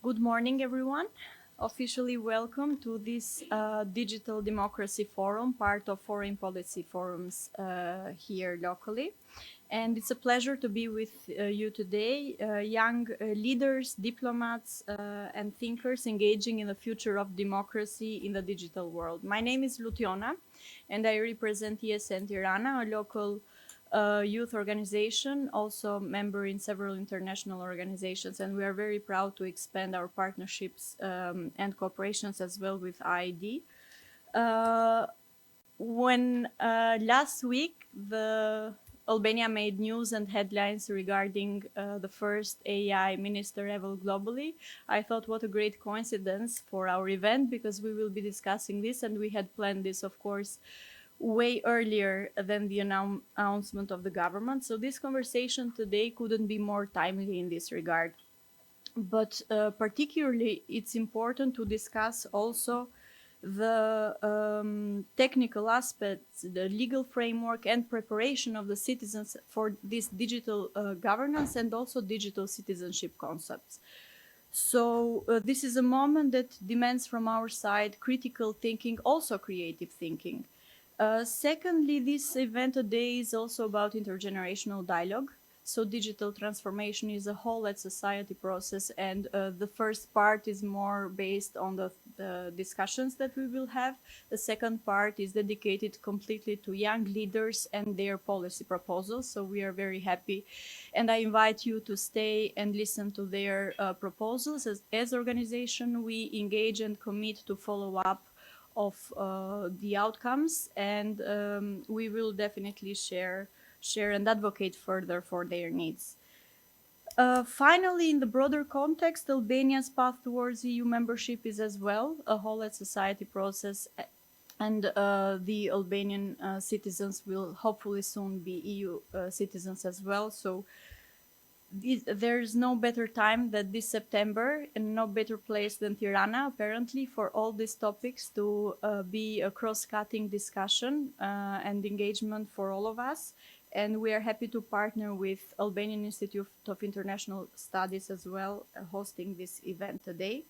Good morning, everyone. Officially welcome to this Digital Democracy Forum, part of foreign policy forums here locally. And it's a pleasure to be with you today, young leaders, diplomats, and thinkers engaging in the future of democracy in the digital world. My name is Lutiona, and I represent ESN Tirana, a local youth organization, also member in several international organizations, and we are very proud to expand our partnerships and cooperations as well with IID. When last week the Albania made news and headlines regarding the first AI minister level globally, I thought what a great coincidence for our event, because we will be discussing this and we had planned this, of course, way earlier than the announcement of the government. So this conversation today couldn't be more timely in this regard. But particularly, it's important to discuss also the technical aspects, the legal framework and preparation of the citizens for this digital governance and also digital citizenship concepts. So this is a moment that demands from our side critical thinking, also creative thinking. Secondly, this event today is also about intergenerational dialogue. So digital transformation is a whole society process, and the first part is more based on the discussions that we will have. The second part is dedicated completely to young leaders and their policy proposals. So we are very happy, and I invite you to stay and listen to their proposals. As organization, we engage and commit to follow up of the outcomes, and we will definitely share and advocate further for their needs. Finally, in the broader context, Albania's path towards EU membership is as well a whole society process, and the Albanian citizens will hopefully soon be EU citizens as well. So there's no better time than this September, and no better place than Tirana, apparently, for all these topics to be a cross-cutting discussion and engagement for all of us. And we are happy to partner with Albanian Institute of International Studies as well, hosting this event today.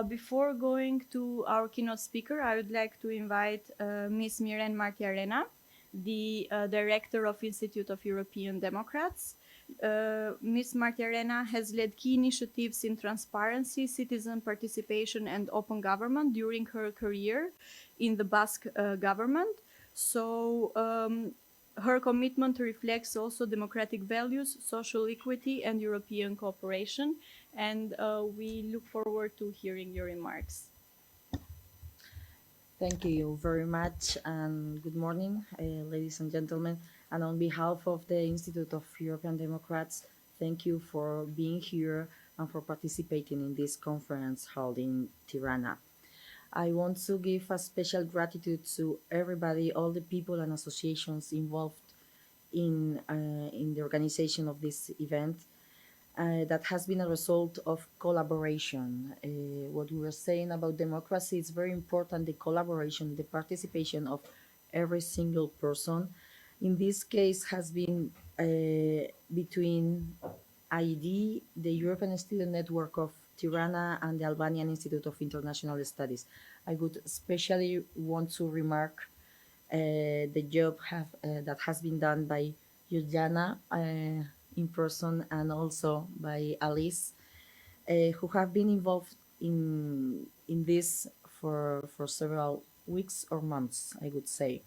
Before going to our keynote speaker, I would like to invite Ms. Miren Martiarena, the Director of Institute of European Democrats. Ms. Martiarena has led key initiatives in transparency, citizen participation, and open government during her career in the Basque government. So her commitment reflects also democratic values, social equity, and European cooperation. And we look forward to hearing your remarks. Thank you very much, and good morning, ladies and gentlemen. And on behalf of the Institute of European Democrats, thank you for being here and for participating in this conference held in Tirana. I want to give a special gratitude to everybody, all the people and associations involved in the organization of this event. That has been a result of collaboration. What we were saying about democracy is very important, the collaboration, the participation of every single person. In this case has been between IID, the European Student Network of Tirana, and the Albanian Institute of International Studies. I would especially want to remark the job that has been done by Juliana in person, and also by Alice, who have been involved in this for several weeks or months, I would say.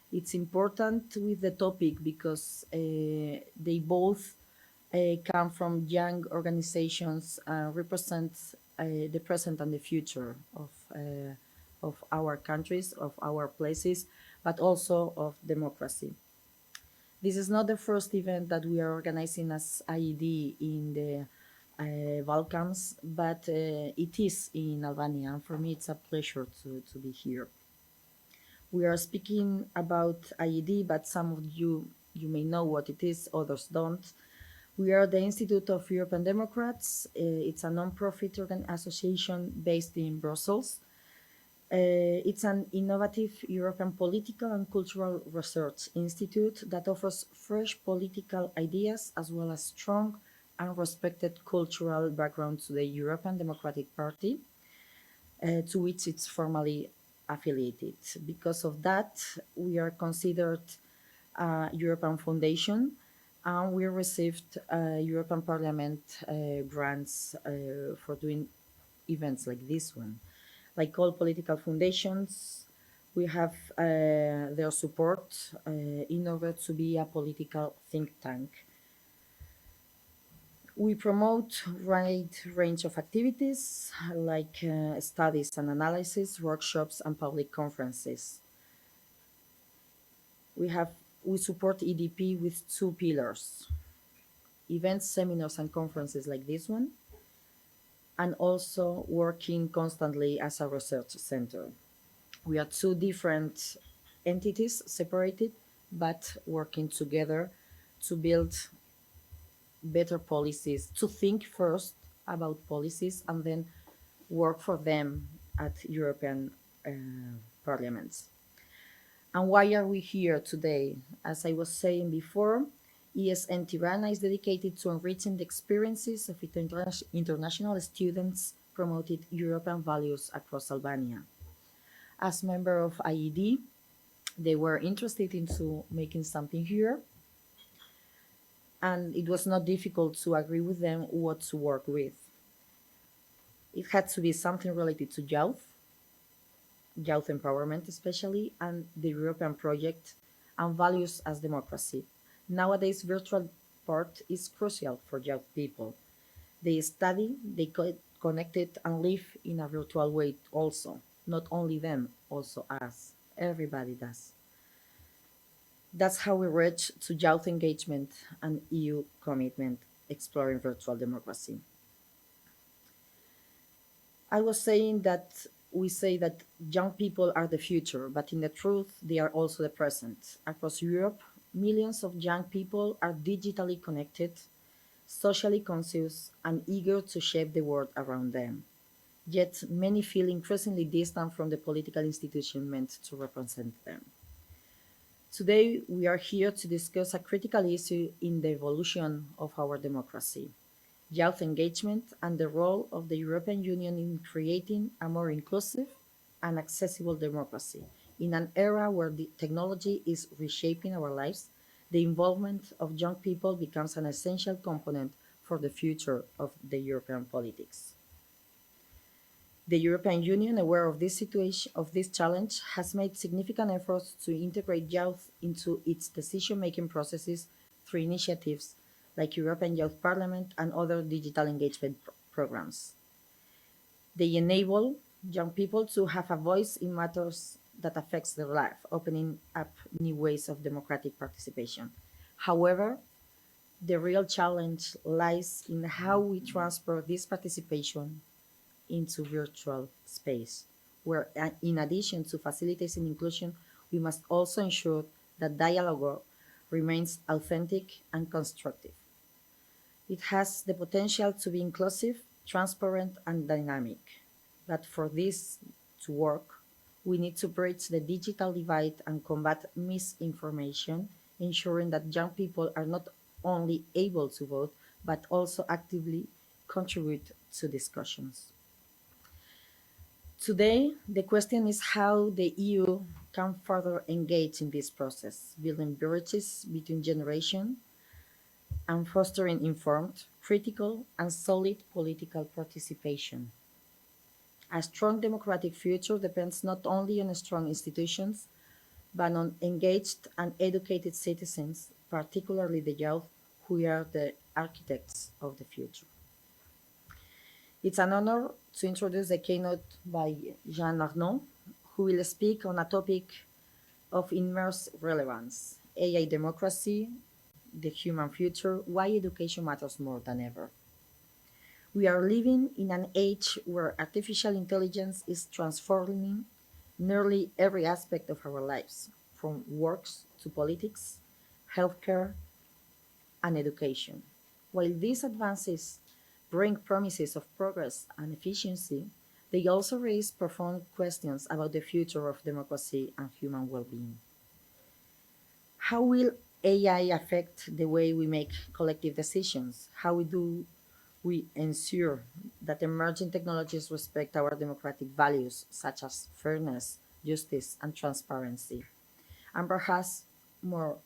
It's important with the topic because they both come from young organizations, represent the present and the future of our countries, of our places, but also of democracy. This is not the first event that we are organizing as IED in the Balkans, but it is in Albania, and for me it's a pleasure to be here. We are speaking about IED, but some of you may know what it is, others don't. We are the Institute of European Democrats. It's a non-profit association based in Brussels. It's an innovative European political and cultural research institute that offers fresh political ideas as well as strong and respected cultural background to the European Democratic Party, to which it's formally affiliated. Because of that, we are considered a European foundation, and we received European Parliament grants for doing events like this one. Like all political foundations, we have their support in order to be a political think tank. We promote a wide range of activities like studies and analysis, workshops, and public conferences. We support EDP with two pillars: events, seminars, and conferences like this one, and also working constantly as a research center. We are two different entities separated, but working together to build better policies, to think first about policies and then work for them at European parliaments. And why are we here today? As I was saying before, ESN Tirana is dedicated to enriching the experiences of international students, promoting European values across Albania. As member of IED, they were interested into making something here, and it was not difficult to agree with them what to work with. It had to be something related to youth empowerment especially, and the European project and values as democracy. Nowadays, virtual part is crucial for young people. They study, they connected and live in a virtual way also. Not only them, also us. Everybody does. That's how we reach to youth engagement and EU commitment exploring virtual democracy. I was saying that we say that young people are the future, but in the truth, they are also the present. Across Europe, millions of young people are digitally connected, socially conscious, and eager to shape the world around them. Yet many feel increasingly distant from the political institution meant to represent them. Today, we are here to discuss a critical issue in the evolution of our democracy: youth engagement and the role of the European Union in creating a more inclusive and accessible democracy. In an era where the technology is reshaping our lives, the involvement of young people becomes an essential component for the future of the European politics. The European Union, aware of this situation, of this challenge, has made significant efforts to integrate youth into its decision-making processes through initiatives like European Youth Parliament and other digital engagement programs. They enable young people to have a voice in matters that affects their life, opening up new ways of democratic participation. However, the real challenge lies in how we transfer this participation into virtual space, where in addition to facilitating inclusion, we must also ensure that dialogue remains authentic and constructive. It has the potential to be inclusive, transparent, and dynamic. But for this to work, we need to bridge the digital divide and combat misinformation, ensuring that young people are not only able to vote, but also actively contribute to discussions. Today, the question is how the EU can further engage in this process, building bridges between generations and fostering informed, critical, and solid political participation. A strong democratic future depends not only on strong institutions, but on engaged and educated citizens, particularly the youth, who are the architects of the future. It's an honor to introduce the keynote by Jean Arnaud, who will speak on a topic of immense relevance: AI democracy, the human future, why education matters more than ever. We are living in an age where artificial intelligence is transforming nearly every aspect of our lives, from works to politics, healthcare, and education. While these advances bring promises of progress and efficiency, they also raise profound questions about the future of democracy and human well-being. How will AI affect the way we make collective decisions? How do we ensure that emerging technologies respect our democratic values, such as fairness, justice, and transparency? And perhaps more,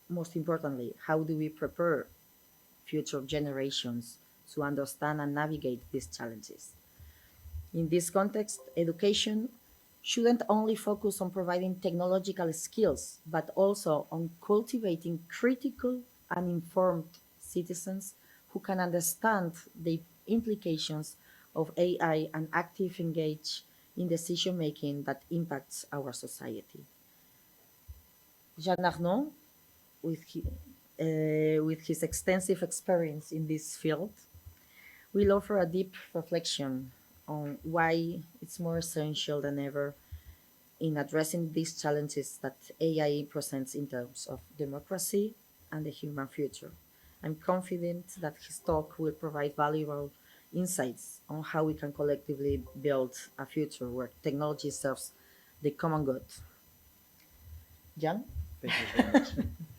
most importantly, how do we prepare future generations to understand and navigate these challenges? In this context, education shouldn't only focus on providing technological skills, but also on cultivating critical and informed citizens who can understand the implications of AI and active engage in decision making that impacts our society. Jean Arnaud, with his extensive experience in this field, will offer a deep reflection on why it's more essential than ever in addressing these challenges that AI presents in terms of democracy and the human future. I'm confident that his talk will provide valuable insights on how we can collectively build a future where technology serves the common good. Jan? Thank you very much.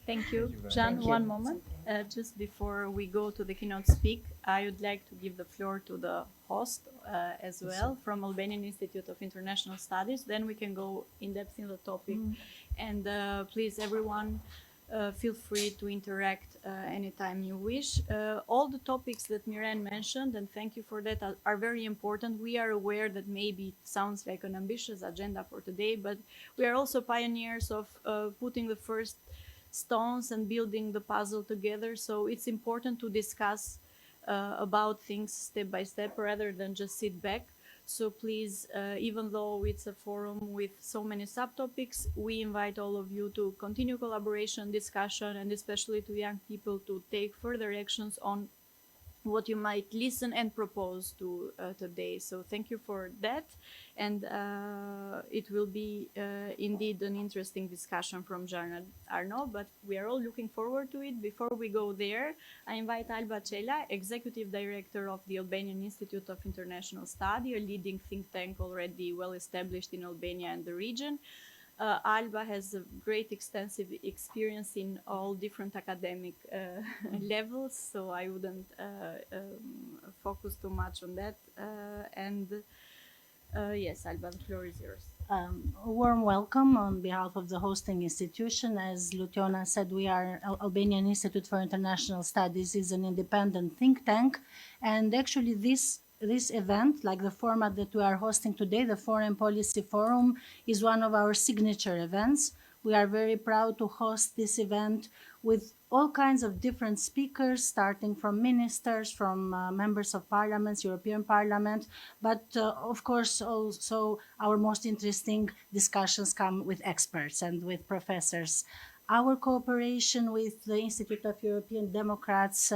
Thank you. very Jean, much. one moment. Just before we go to the keynote speak, I would like to give the floor to the host as well from Albanian Institute of International Studies. Then we can go in depth in the topic. And please, everyone, feel free to interact anytime you wish. All the topics that Miran mentioned, and thank you for that, are very important. We are aware that maybe it sounds like an ambitious agenda for today, but we are also pioneers of putting the first stones and building the puzzle together. So it's important to discuss about things step by step rather than just sit back. So please, even though it's a forum with so many subtopics, we invite all of you to continue collaboration, discussion, and especially to young people to take further actions on what you might listen and propose to today. So thank you for that. And it will be indeed an interesting discussion from Jean Arnaud, but we are all looking forward to it. Before we go there, I invite Alba Cela, Executive Director of the Albanian Institute of International Study, a leading think tank already well established in Albania and the region. Alba has a great extensive experience in all different academic levels, so I wouldn't focus too much on that. Yes, Alba, the floor is yours. A warm welcome on behalf of the hosting institution. As Luciana said, we are Albanian Institute for International Studies is an independent think tank, and actually this event, like the format that we are hosting today, the Foreign Policy Forum, is one of our signature events. We are very proud to host this event with all kinds of different speakers, starting from ministers, from members of parliaments, European Parliament, but of course also our most interesting discussions come with experts and with professors. Our cooperation with the Institute of European Democrats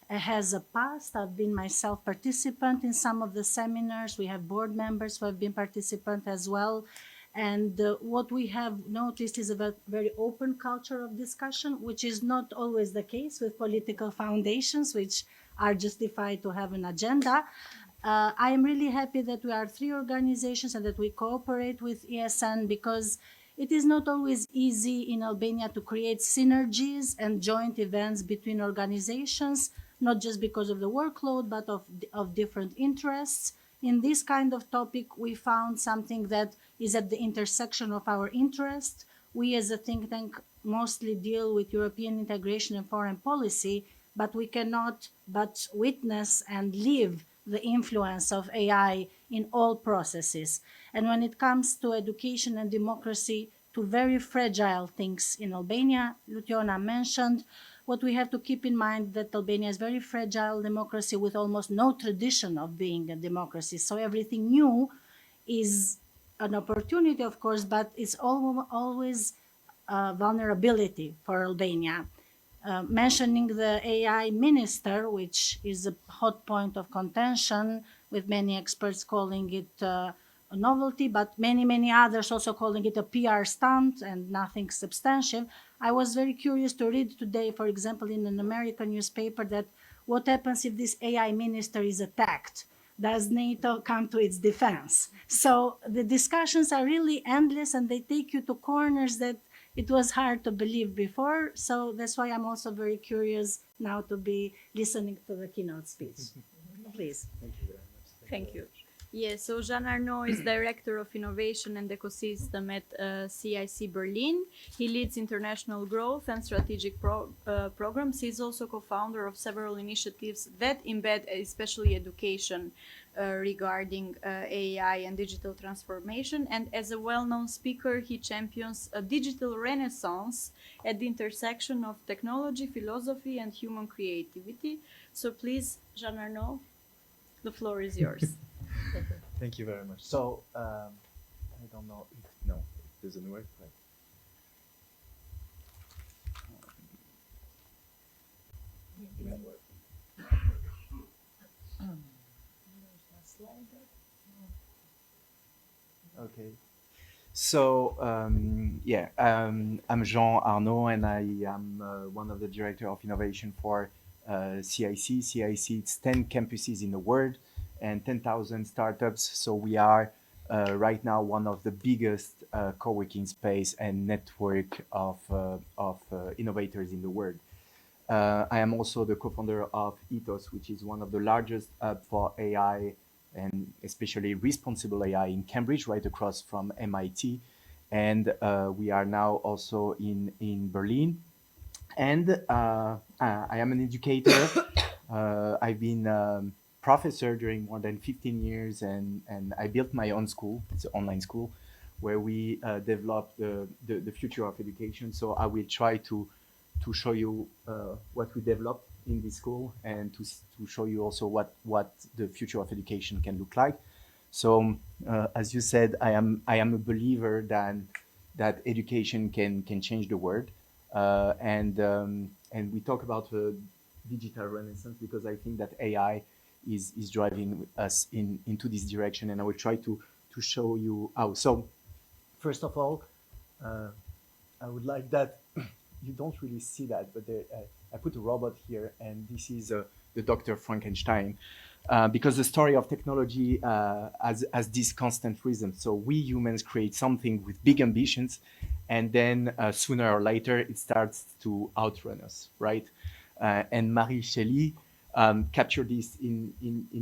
has a past. I've been myself participant in some of the seminars. We have board members who have been participant as well. And what we have noticed is a very open culture of discussion, which is not always the case with political foundations, which are justified to have an agenda. I am really happy that we are three organizations and that we cooperate with ESN, because it is not always easy in Albania to create synergies and joint events between organizations, not just because of the workload, but of different interests. In this kind of topic, we found something that is at the intersection of our interests. We as a think tank mostly deal with European integration and foreign policy, but we cannot but witness and live the influence of AI in all processes. And when it comes to education and democracy, two very fragile things in Albania, Luciana mentioned, what we have to keep in mind that Albania is very fragile democracy with almost no tradition of being a democracy. So everything new is an opportunity, of course, but it's always a vulnerability for Albania. Mentioning the AI minister, which is a hot point of contention, with many experts calling it a novelty, but many others also calling it a PR stunt and nothing substantive. I was very curious to read today, for example, in an American newspaper, that what happens if this AI minister is attacked? Does NATO come to its defense? So the discussions are really endless, and they take you to corners that it was hard to believe before. So that's why I'm also very curious now to be listening to the keynote speech. Please. Thank you very much. Thank you. Yes, so Jean Arnaud is Director of Innovation and Ecosystem at CIC Berlin. He leads international growth and strategic programs. He's also co-founder of several initiatives that embed especially education regarding AI and digital transformation. And as a well-known speaker, he champions a digital renaissance at the intersection of technology, philosophy, and human creativity. So please, Jean Arnaud, the floor is yours. Thank you very much. So, I don't know if, no, it doesn't work, but. Okay. So, I'm Jean Arnaud, and I am one of the director of innovation for CIC. CIC, it's 10 campuses in the world and 10,000 startups. So we are right now one of the biggest co-working space and network of innovators in the world. I am also the co-founder of Ethos, which is one of the largest hub for AI and especially responsible AI in Cambridge, right across from MIT. And we are now also in Berlin. And I am an educator. I've been professor during more than 15 years, and I built my own school. It's an online school where we develop the future of education. So I will try to show you what we developed in this school and to show you also what the future of education can look like. So as you said, I am a believer that education can change the world. And we talk about the digital renaissance because I think that AI is driving us into this direction, and I will try to show you how. So first of all, I would like that you don't really see that, but I put a robot here, and this is the Dr. Frankenstein, because the story of technology has this constant rhythm. So we humans create something with big ambitions, and then sooner or later it starts to outrun us, right? And Mary Shelley captured this in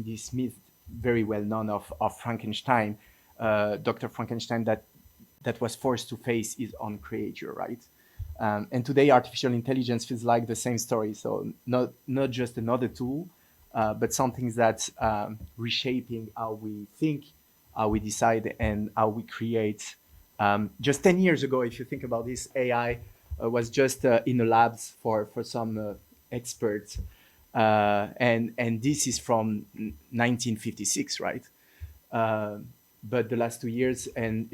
this myth very well known of Frankenstein, Dr. Frankenstein that was forced to face his own creature, right? And today artificial intelligence feels like the same story. So not just another tool, but something that's reshaping how we think, how we decide, and how we create. Just 10 years ago, if you think about this, AI was just in the labs for some experts. And this is from 1956, right? But the last 2 years, and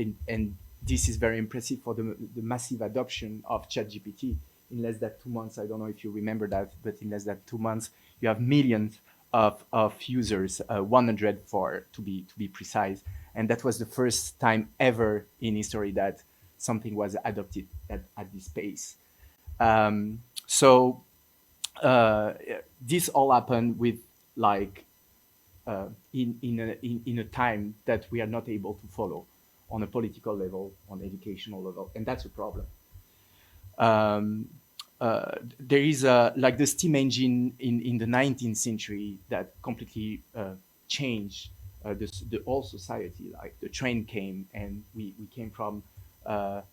this is very impressive for the massive adoption of ChatGPT. In less than 2 months, I don't know if you remember that, but in less than 2 months, you have millions of users, 100 to be precise. And that was the first time ever in history that something was adopted at this pace. So this all happened with like in a time that we are not able to follow on a political level, on educational level, and that's a problem. There is like the steam engine in the 19th century that completely changed the whole society. Like the train came, and we came from a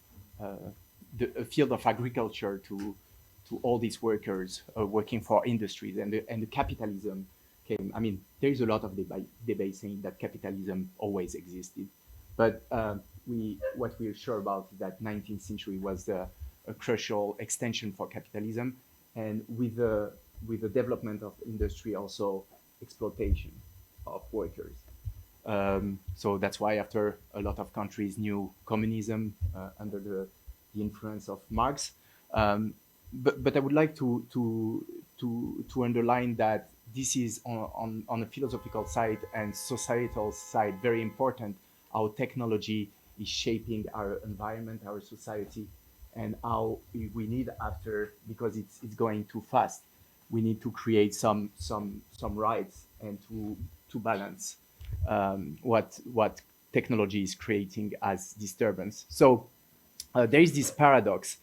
field of agriculture to all these workers working for industries, and the capitalism came. I mean, there is a lot of debate saying that capitalism always existed, but what we are sure about is that 19th century was a crucial extension for capitalism, and with the development of industry, also exploitation of workers. So that's why after a lot of countries knew communism under the influence of Marx. But I would like to underline that this is on a philosophical side and societal side very important, how technology is shaping our environment, our society, and how we need after, because it's going too fast, we need to create some rights and to balance what technology is creating as disturbance. So there is this paradox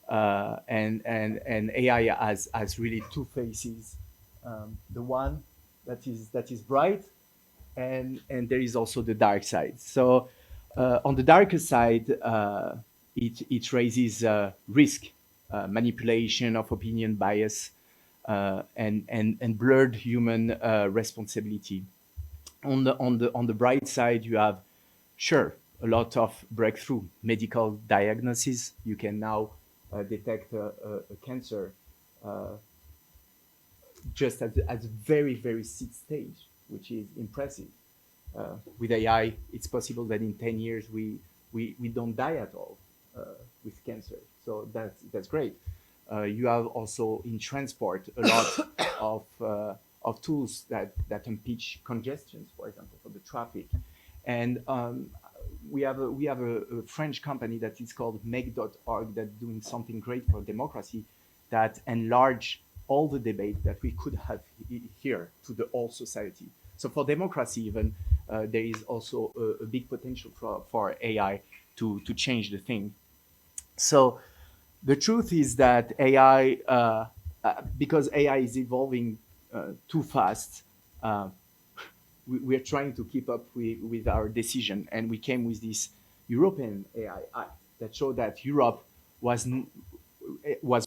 And AI has really two faces. The one that is bright, and there is also the dark side. So on the darker side, it raises risk, manipulation of opinion, bias, and blurred human responsibility. On the bright side, you have, sure, a lot of breakthrough medical diagnosis. You can now detect a cancer just at a very, very seed stage, which is impressive. With AI, it's possible that in 10 years we don't die at all with cancer. So that's great. You have also in transport a lot of tools that impeach congestions, for example, for the traffic. And we have a French company that is called Make.org that's doing something great for democracy, that enlarge all the debate that we could have here to the whole society. So for democracy, even there is also a big potential for AI to change the thing. So the truth is that AI, because AI is evolving too fast, we're trying to keep up with our decision. And we came with this European AI Act that showed that Europe was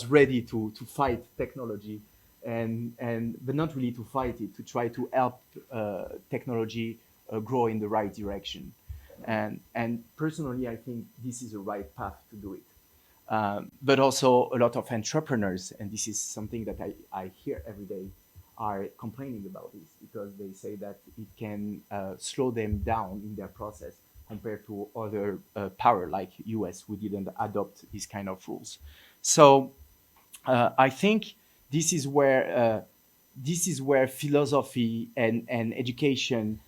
ready to fight technology, but not really to fight it, to try to help technology grow in the right direction. And personally, I think this is the right path to do it. But also a lot of entrepreneurs, and this is something that I hear every day, are complaining about this because they say that it can slow them down in their process compared to other power like US, who didn't adopt these kind of rules. So I think this is where philosophy and education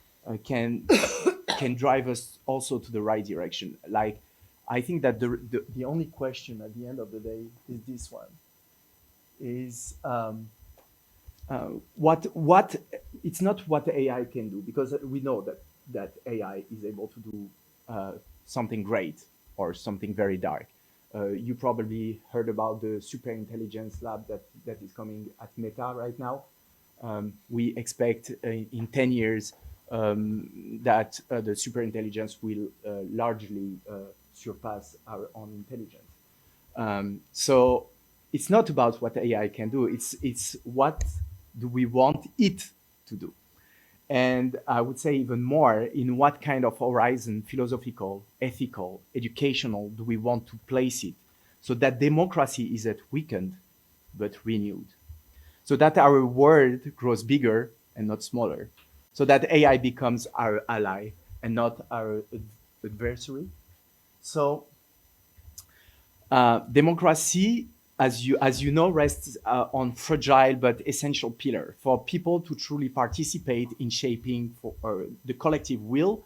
can drive us also to the right direction. Like, I think that the only question at the end of the day is this one: is what it's not what AI can do, because we know that AI is able to do something great or something very dark. You probably heard about the super intelligence lab that is coming at Meta right now. We expect in 10 years that the super intelligence will largely surpass our own intelligence. So it's not about what AI can do, it's what do we want it to do. And I would say even more, in what kind of horizon, philosophical, ethical, educational, do we want to place it, so that democracy isn't weakened, but renewed, so that our world grows bigger and not smaller, so that AI becomes our ally and not our adversary. So democracy, as you know, rests on fragile but essential pillar. For people to truly participate in shaping the collective will,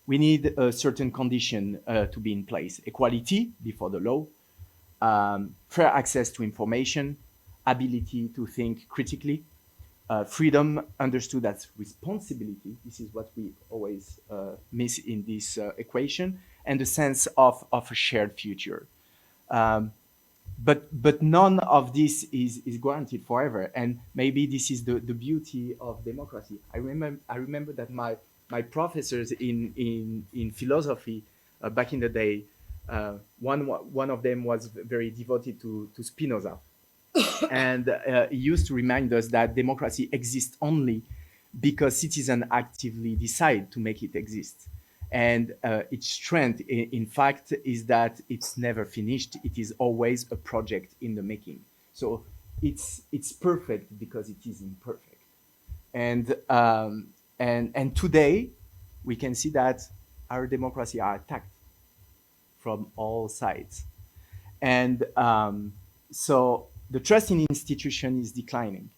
we need a certain condition to be in place: equality before the law, fair access to information, ability to think critically, freedom understood as responsibility. This is what we always miss in this equation, and the sense of a shared future. But none of this is guaranteed forever, and maybe this is the beauty of democracy. I remember that my professors in philosophy back in the day, one of them was very devoted to Spinoza, and he used to remind us that democracy exists only because citizens actively decide to make it exist. And its strength, in fact, is that it's never finished. It is always a project in the making. So it's perfect because it is imperfect. And today we can see that our democracy are attacked from all sides. And so the trust in institution is declining.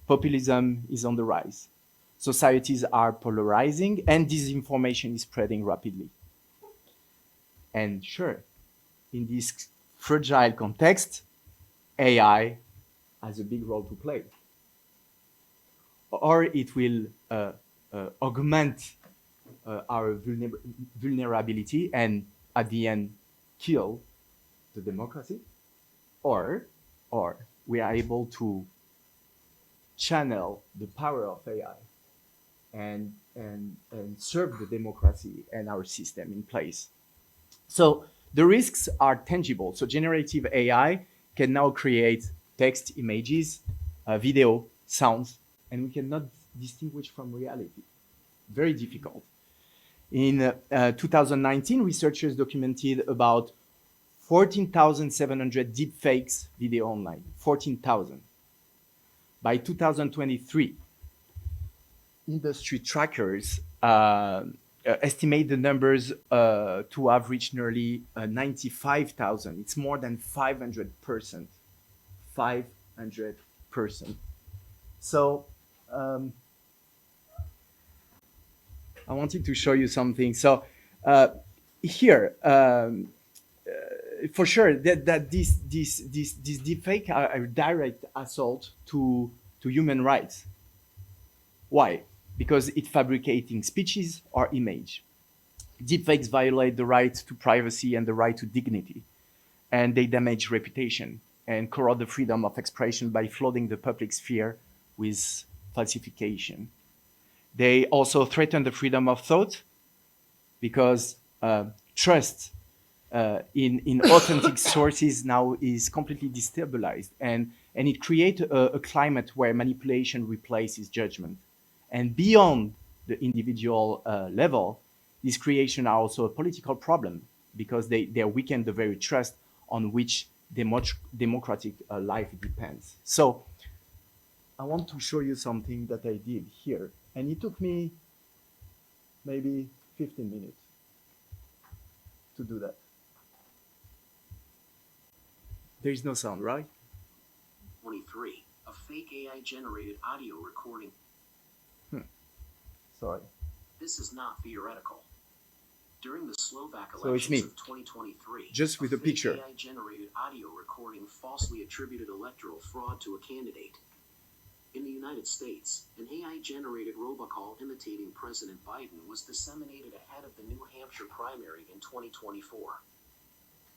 Populism is on the rise. Societies are polarizing, and disinformation is spreading rapidly. And sure, in this fragile context, AI has a big role to play. Or it will augment our vulnerability and, at the end, kill the democracy. or we are able to channel the power of AI and serve the democracy and our system in place. So the risks are tangible. So generative AI can now create text, images, video, sounds, and we cannot distinguish from reality. Very difficult. In 2019, researchers documented about 14,700 deepfakes video online. 14,000. By 2023, industry trackers estimate the numbers to have reached nearly 95,000. It's more than 500%. 500%. So I wanted to show you something. So here, for sure, that this deepfake are a direct assault to human rights. Why? Because it's fabricating speeches or image. Deepfakes violate the right to privacy and the right to dignity, and they damage reputation and corrupt the freedom of expression by flooding the public sphere with falsification. They also threaten the freedom of thought because trust in authentic sources now is completely destabilized, and it creates a climate where manipulation replaces judgment. And beyond the individual level, these creations are also a political problem because they weaken the very trust on which democratic life depends. So I want to show you something that I did here. And it took me maybe 15 minutes to do that. There is no sound, right? 23. A fake AI-generated audio recording. Sorry. This is not theoretical. During the Slovak So it's me. elections of 2023, Just with a fake picture. AI-generated audio recording falsely attributed electoral fraud to a candidate. In the United States, an AI-generated robocall imitating President Biden was disseminated ahead of the New Hampshire primary in 2024.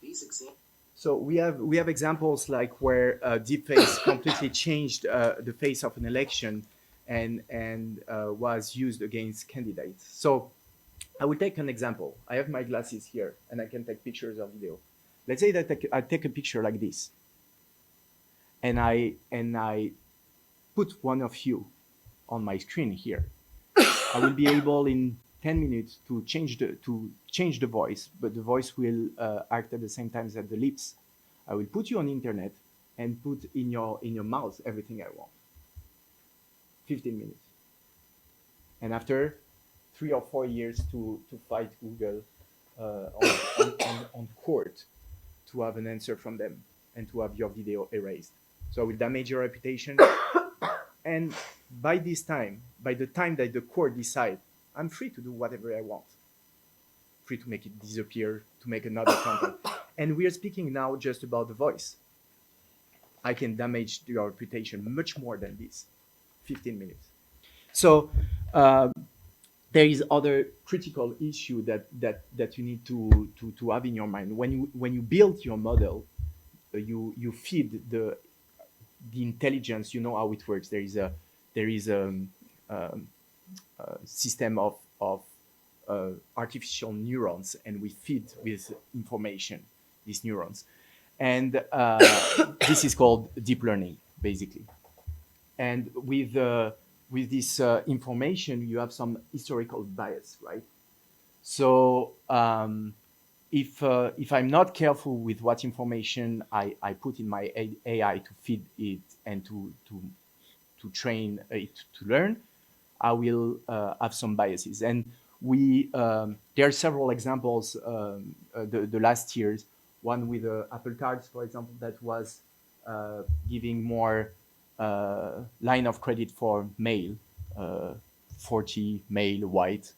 These examples. So we have examples like where deepfakes completely changed the face of an election and was used against candidates. So I will take an example. I have my glasses here and I can take pictures of video. Let's say that I take a picture like this, and I put one of you on my screen here. I will be able in 10 minutes to change the voice, but the voice will act at the same time as the lips. I will put you on the internet and put in your mouth everything I want. 15 minutes. And after 3 or 4 years to fight Google on court to have an answer from them and to have your video erased. So I will damage your reputation. And by the time that the court decides, I'm free to do whatever I want. Free to make it disappear, to make another content. And we are speaking now just about the voice. I can damage your reputation much more than this. 15 minutes. So there is other critical issue that you need to have in your mind. When you build your model, you feed the intelligence. You know how it works. There is a system of artificial neurons, and we feed with information these neurons, and this is called deep learning, basically. And with this information, you have some historical bias, right? So if I'm not careful with what information I put in my AI to feed it and to train it to learn, I will have some biases. And there are several examples the last years. One with Apple Cards, for example, that was giving more line of credit for male, 40 male white,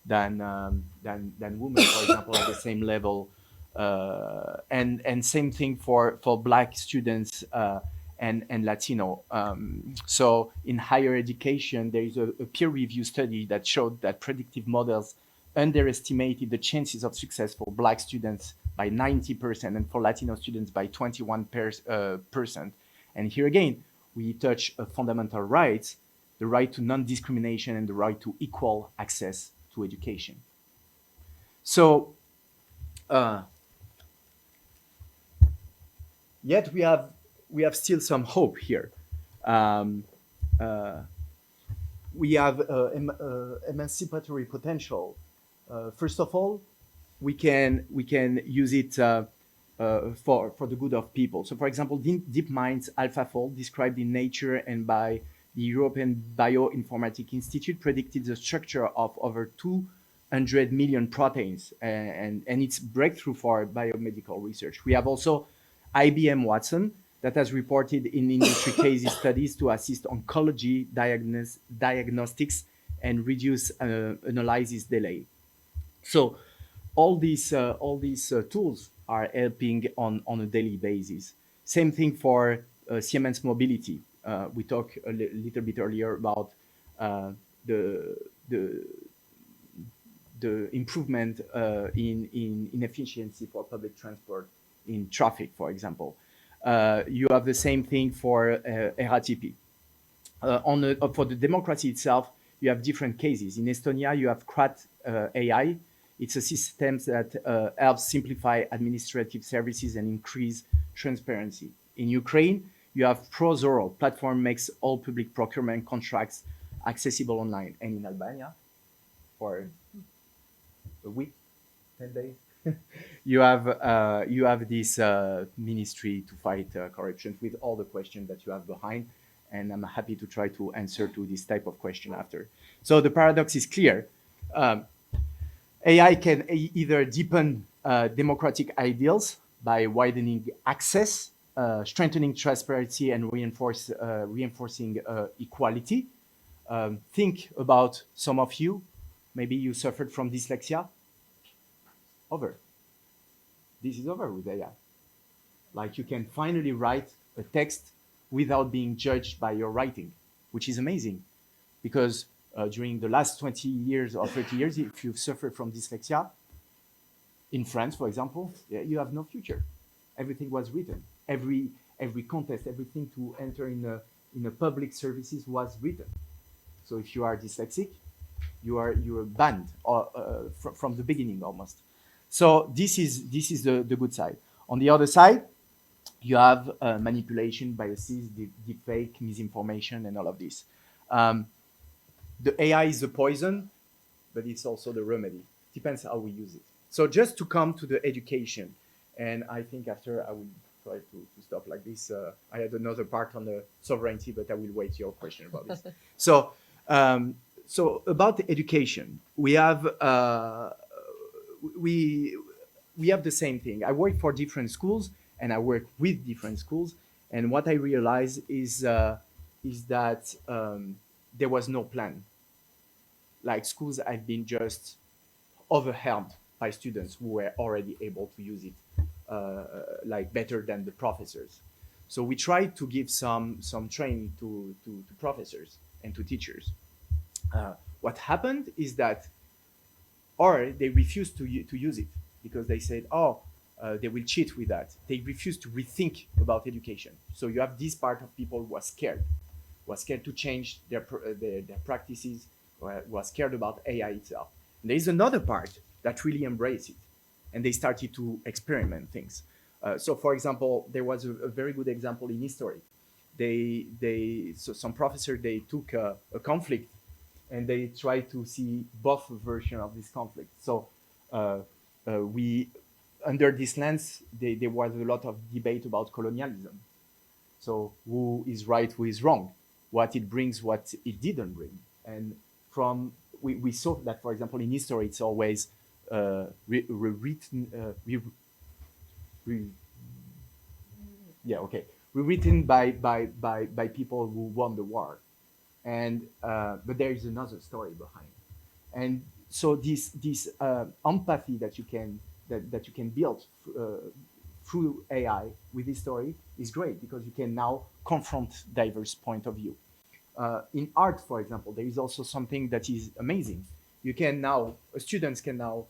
than women, for example, at the same level. And same thing for Black students and Latino. So in higher education, there is a peer review study that showed that predictive models underestimated the chances of success for Black students by 90%, and for Latino students by 21%. And here again, we touch a fundamental rights, the right to non-discrimination and the right to equal access to education. So, yet we have still some hope here. We have emancipatory potential. First of all, we can use it for the good of people. So, for example, DeepMind's AlphaFold, described in Nature and by the European Bioinformatics Institute, predicted the structure of over 200 million proteins, and it's breakthrough for biomedical research. We have also IBM Watson, that has reported in industry case studies to assist oncology diagnostics and reduce analysis delay. So all these tools are helping on a daily basis. Same thing for Siemens Mobility. We talked a little bit earlier about the improvement in efficiency for public transport in traffic, for example. You have the same thing for RATP. For the democracy itself, you have different cases. In Estonia, you have CRAT AI. It's a system that helps simplify administrative services and increase transparency. In Ukraine, you have Prozoro. Platform makes all public procurement contracts accessible online. And in Albania, for a week, 10 days, you have this ministry to fight corruption with all the questions that you have behind. And I'm happy to try to answer to this type of question after. So the paradox is clear. AI can either deepen democratic ideals by widening access, strengthening transparency, and reinforcing equality. Think about some of you. Maybe you suffered from dyslexia. Over. This is over with AI. Like, you can finally write a text without being judged by your writing, which is amazing. Because during the last 20 years or 30 years, if you've suffered from dyslexia, in France, for example, you have no future. Everything was written. Every contest, everything to enter in a public services was written. So if you are dyslexic, you are banned from the beginning almost. So this is the good side. On the other side, you have manipulation, biases, deepfake, misinformation, and all of this. The AI is the poison, but it's also the remedy. Depends how we use it. So just to come to the education, and I think after I will try to stop like this. I had another part on the sovereignty, but I will wait your question about this. So about the education, we have the same thing. I work for different schools and I work with different schools. And what I realized is that there was no plan. Like, schools have been just overwhelmed by students who were already able to use it like better than the professors. So we tried to give some training to professors and to teachers. What happened is that, or they refused to use it because they said, they will cheat with that. They refused to rethink about education. So you have this part of people who are scared to change their practices, was scared about AI itself. And there is another part that really embraced it, and they started to experiment things. So, for example, there was a very good example in history. Some professor, they took a conflict, and they tried to see both versions of this conflict. So, under this lens, there was a lot of debate about colonialism. So, who is right, who is wrong, what it brings, what it didn't bring, and we saw that, for example, in history, it's always rewritten by people who won the war, and but there is another story behind, and so this empathy that you can build through AI with this story is great, because you can now confront diverse point of view. In art, for example, there is also something that is amazing. Students can now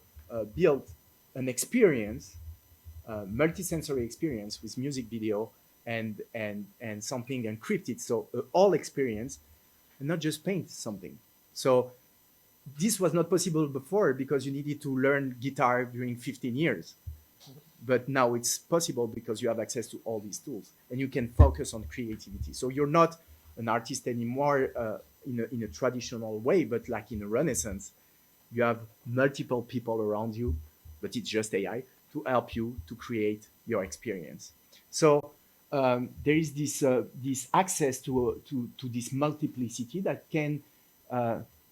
build an experience multisensory experience with music video and something encrypted, so all experience, and not just paint something. So this was not possible before because you needed to learn guitar during 15 years. But now it's possible because you have access to all these tools and you can focus on creativity. So you're not an artist anymore in a traditional way, but like in a renaissance, you have multiple people around you, but it's just AI to help you to create your experience. So there is this access to this multiplicity that can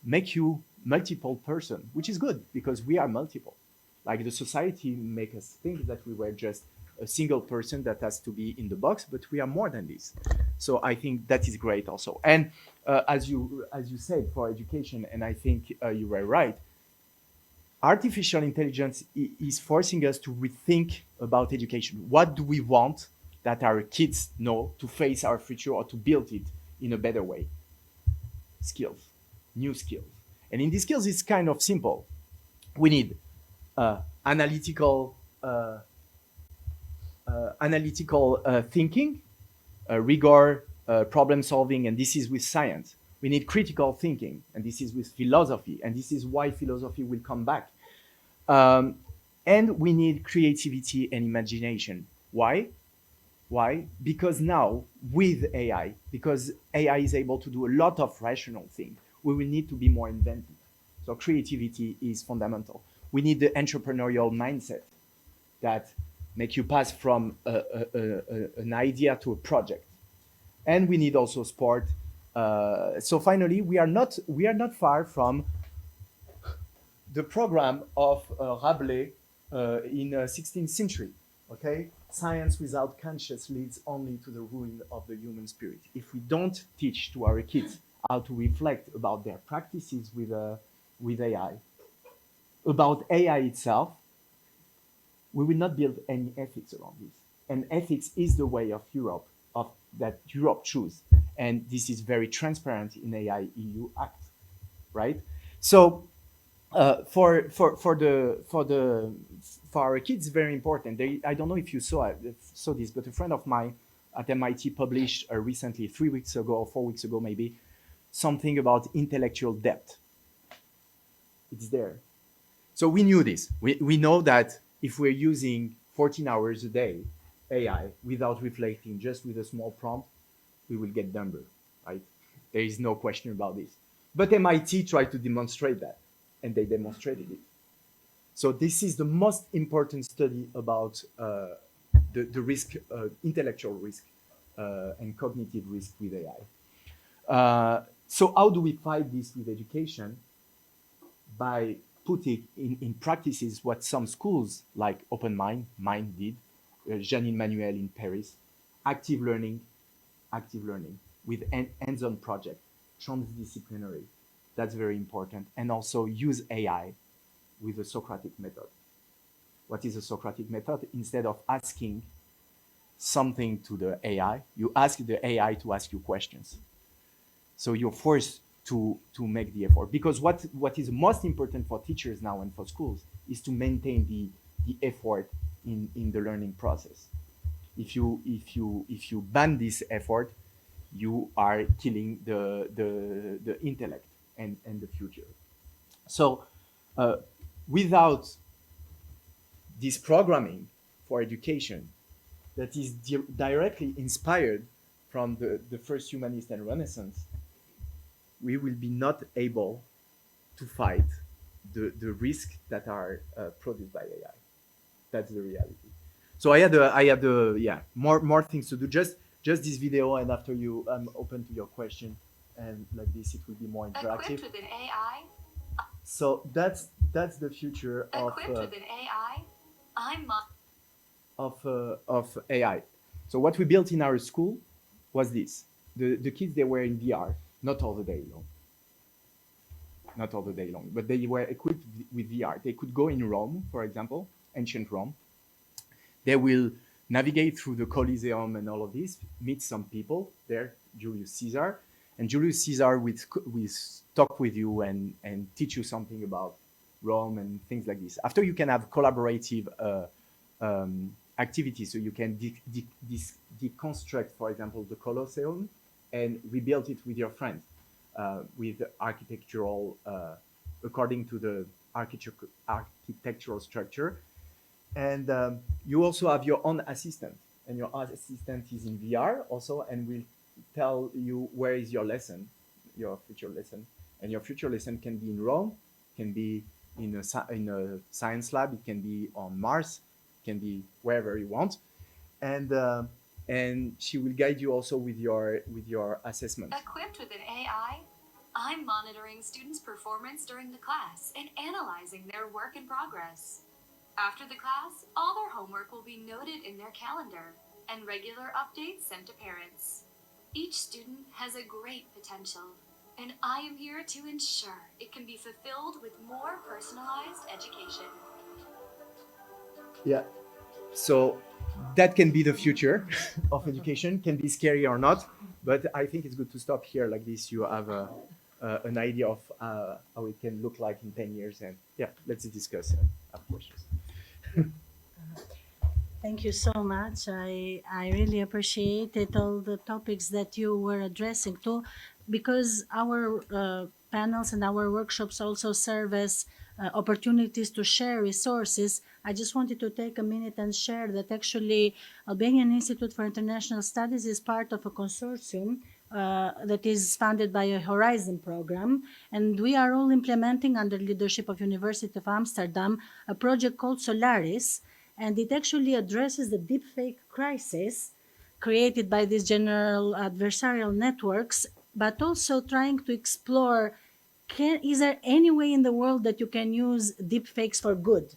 make you multiple person, which is good because we are multiple. Like the society make us think that we were just a single person that has to be in the box, but we are more than this. So I think that is great also. And as you said, for education, and I think you were right, artificial intelligence is forcing us to rethink about education. What do we want that our kids know to face our future or to build it in a better way? Skills, new skills. And in these skills, it's kind of simple. We need analytical thinking, rigor, problem solving, and this is with science. We need critical thinking, and this is with philosophy, and this is why philosophy will come back. And we need creativity and imagination. Why? Why? Because now with AI, because AI is able to do a lot of rational things, we will need to be more inventive. So creativity is fundamental. We need the entrepreneurial mindset that make you pass from an idea to a project. And we need also sport. So finally, we are not far from the program of Rabelais in 16th century. Okay, science without conscience leads only to the ruin of the human spirit. If we don't teach to our kids how to reflect about their practices with AI, about AI itself, we will not build any ethics around this. And ethics is the way of Europe, that Europe choose. And this is very transparent in AI EU Act, right? So for our kids, very important. I don't know if you saw this, but a friend of mine at MIT published recently, 3 weeks ago or 4 weeks ago maybe, something about intellectual depth. It's there. So we knew this. We know that if we're using 14 hours a day AI without reflecting, just with a small prompt, we will get dumber, right? There is no question about this. But MIT tried to demonstrate that, and they demonstrated it. So this is the most important study about the risk, intellectual risk and cognitive risk with AI. So how do we fight this with education? By putting in practices what some schools like Open Mind did, Janine Manuel in Paris, active learning with hands-on project, transdisciplinary. That's very important. And also use AI with the Socratic method. What is a Socratic method? Instead of asking something to the AI, you ask the AI to ask you questions. So you're forced to make the effort. Because what is most important for teachers now and for schools is to maintain the effort in the learning process. If you ban this effort, you are killing the intellect and the future. So without this programming for education that is directly inspired from the first humanist and Renaissance, we will be not able to fight the risks that are produced by AI. That's the reality. So I had more things to do. Just this video, and after I'm open to your question, and like this, it will be more interactive. Equipped with an AI. So that's the future Equipped with an AI. of AI. So what we built in our school was this. The kids, they were in VR, not all the day long, but they were equipped with VR. They could go in Rome, for example, ancient Rome. They will navigate through the Colosseum and all of this, meet some people there, Julius Caesar, and Julius Caesar will talk with you and teach you something about Rome and things like this. After, you can have collaborative activity. So you can deconstruct, for example, the Colosseum and rebuild it with your friends, with architectural, according to the architectural structure. And you also have your own assistant, and your assistant is in VR also, and will tell you where is your lesson, your future lesson. And your future lesson can be in Rome, can be in a science lab, it can be on Mars, it can be wherever you want. And she will guide you also with your assessment. Equipped with an AI, I'm monitoring students' performance during the class and analyzing their work in progress. After the class, all their homework will be noted in their calendar and regular updates sent to parents. Each student has a great potential, and I am here to ensure it can be fulfilled with more personalized education. Yeah. So that can be the future of education, can be scary or not, but I think it's good to stop here like this. You have an idea of how it can look like in 10 years. And yeah, let's discuss and have questions. Thank you so much. I really appreciated all the topics that you were addressing too, because our panels and our workshops also serve as opportunities to share resources. I just wanted to take a minute and share that actually Albanian Institute for International Studies is part of a consortium that is funded by a Horizon program, and we are all implementing under leadership of University of Amsterdam a project called Solaris, and it actually addresses the deepfake crisis created by these general adversarial networks, but also trying to explore, is there any way in the world that you can use deepfakes for good?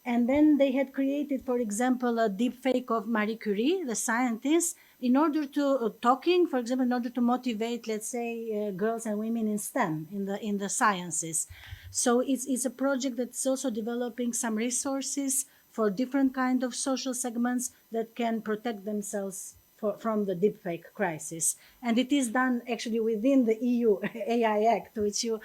And then they had created, for example, a deepfake of Marie Curie, the scientist, in order to talking, for example, in order to motivate, let's say, girls and women in STEM, in the sciences. So it's a project that's also developing some resources for different kind of social segments that can protect themselves from the deepfake crisis. And it is done actually within the EU AI Act, which you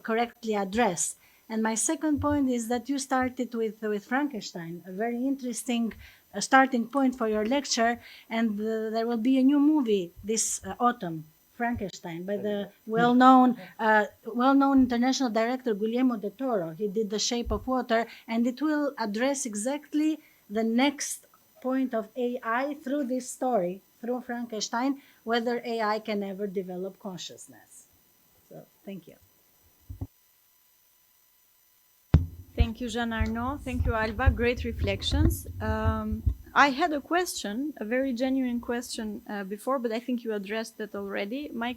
correctly addressed. And my second point is that you started with Frankenstein, a very interesting starting point for your lecture. And there will be a new movie this autumn, Frankenstein, by the well-known international director Guillermo del Toro. He did The Shape of Water, and it will address exactly the next point of AI through this story, through Frankenstein, whether AI can ever develop consciousness. So, thank you. Thank you, Jean Arnaud. Thank you, Alba. Great reflections. I had a question, a very genuine question before, but I think you addressed that already. My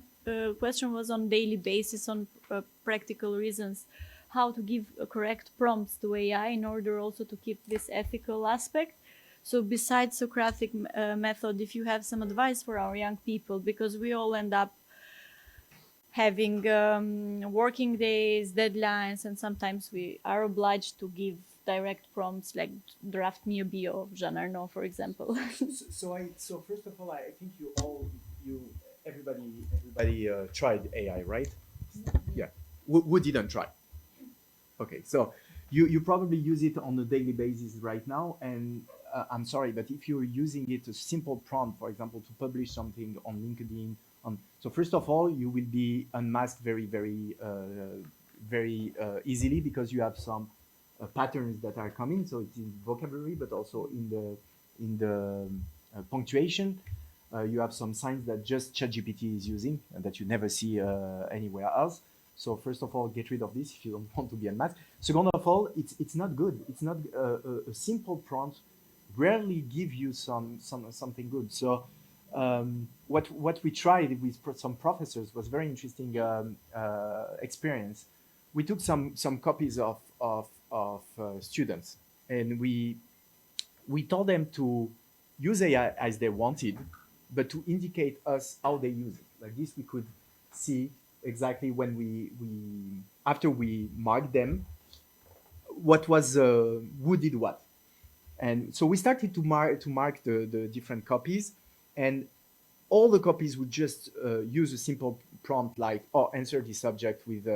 question was on daily basis, on practical reasons, how to give correct prompts to AI in order also to keep this ethical aspect. So besides Socratic method, if you have some advice for our young people, because we all end up having working days, deadlines, and sometimes we are obliged to give direct prompts, like draft me a bio of Jean Arnaud, for example. So first of all, I think everybody tried AI, right? Yeah. Who didn't try? Okay, so you probably use it on a daily basis right now, and I'm sorry, but if you're using it a simple prompt, for example, to publish something on LinkedIn, so first of all, you will be unmasked very easily, because you have some patterns that are coming. So it's in vocabulary, but also in the punctuation. You have some signs that just ChatGPT is using and that you never see anywhere else. So first of all, get rid of this if you don't want to be unmasked. Second of all, it's not good. It's not a simple prompt rarely give you something good. So what we tried with some professors was very interesting experience. We took some copies of students, and we told them to use AI as they wanted, but to indicate us how they use it. Like this, we could see exactly when we after we marked them, what was who did what. And so we started to mark the different copies, and all the copies would just use a simple prompt like, oh, answer the subject with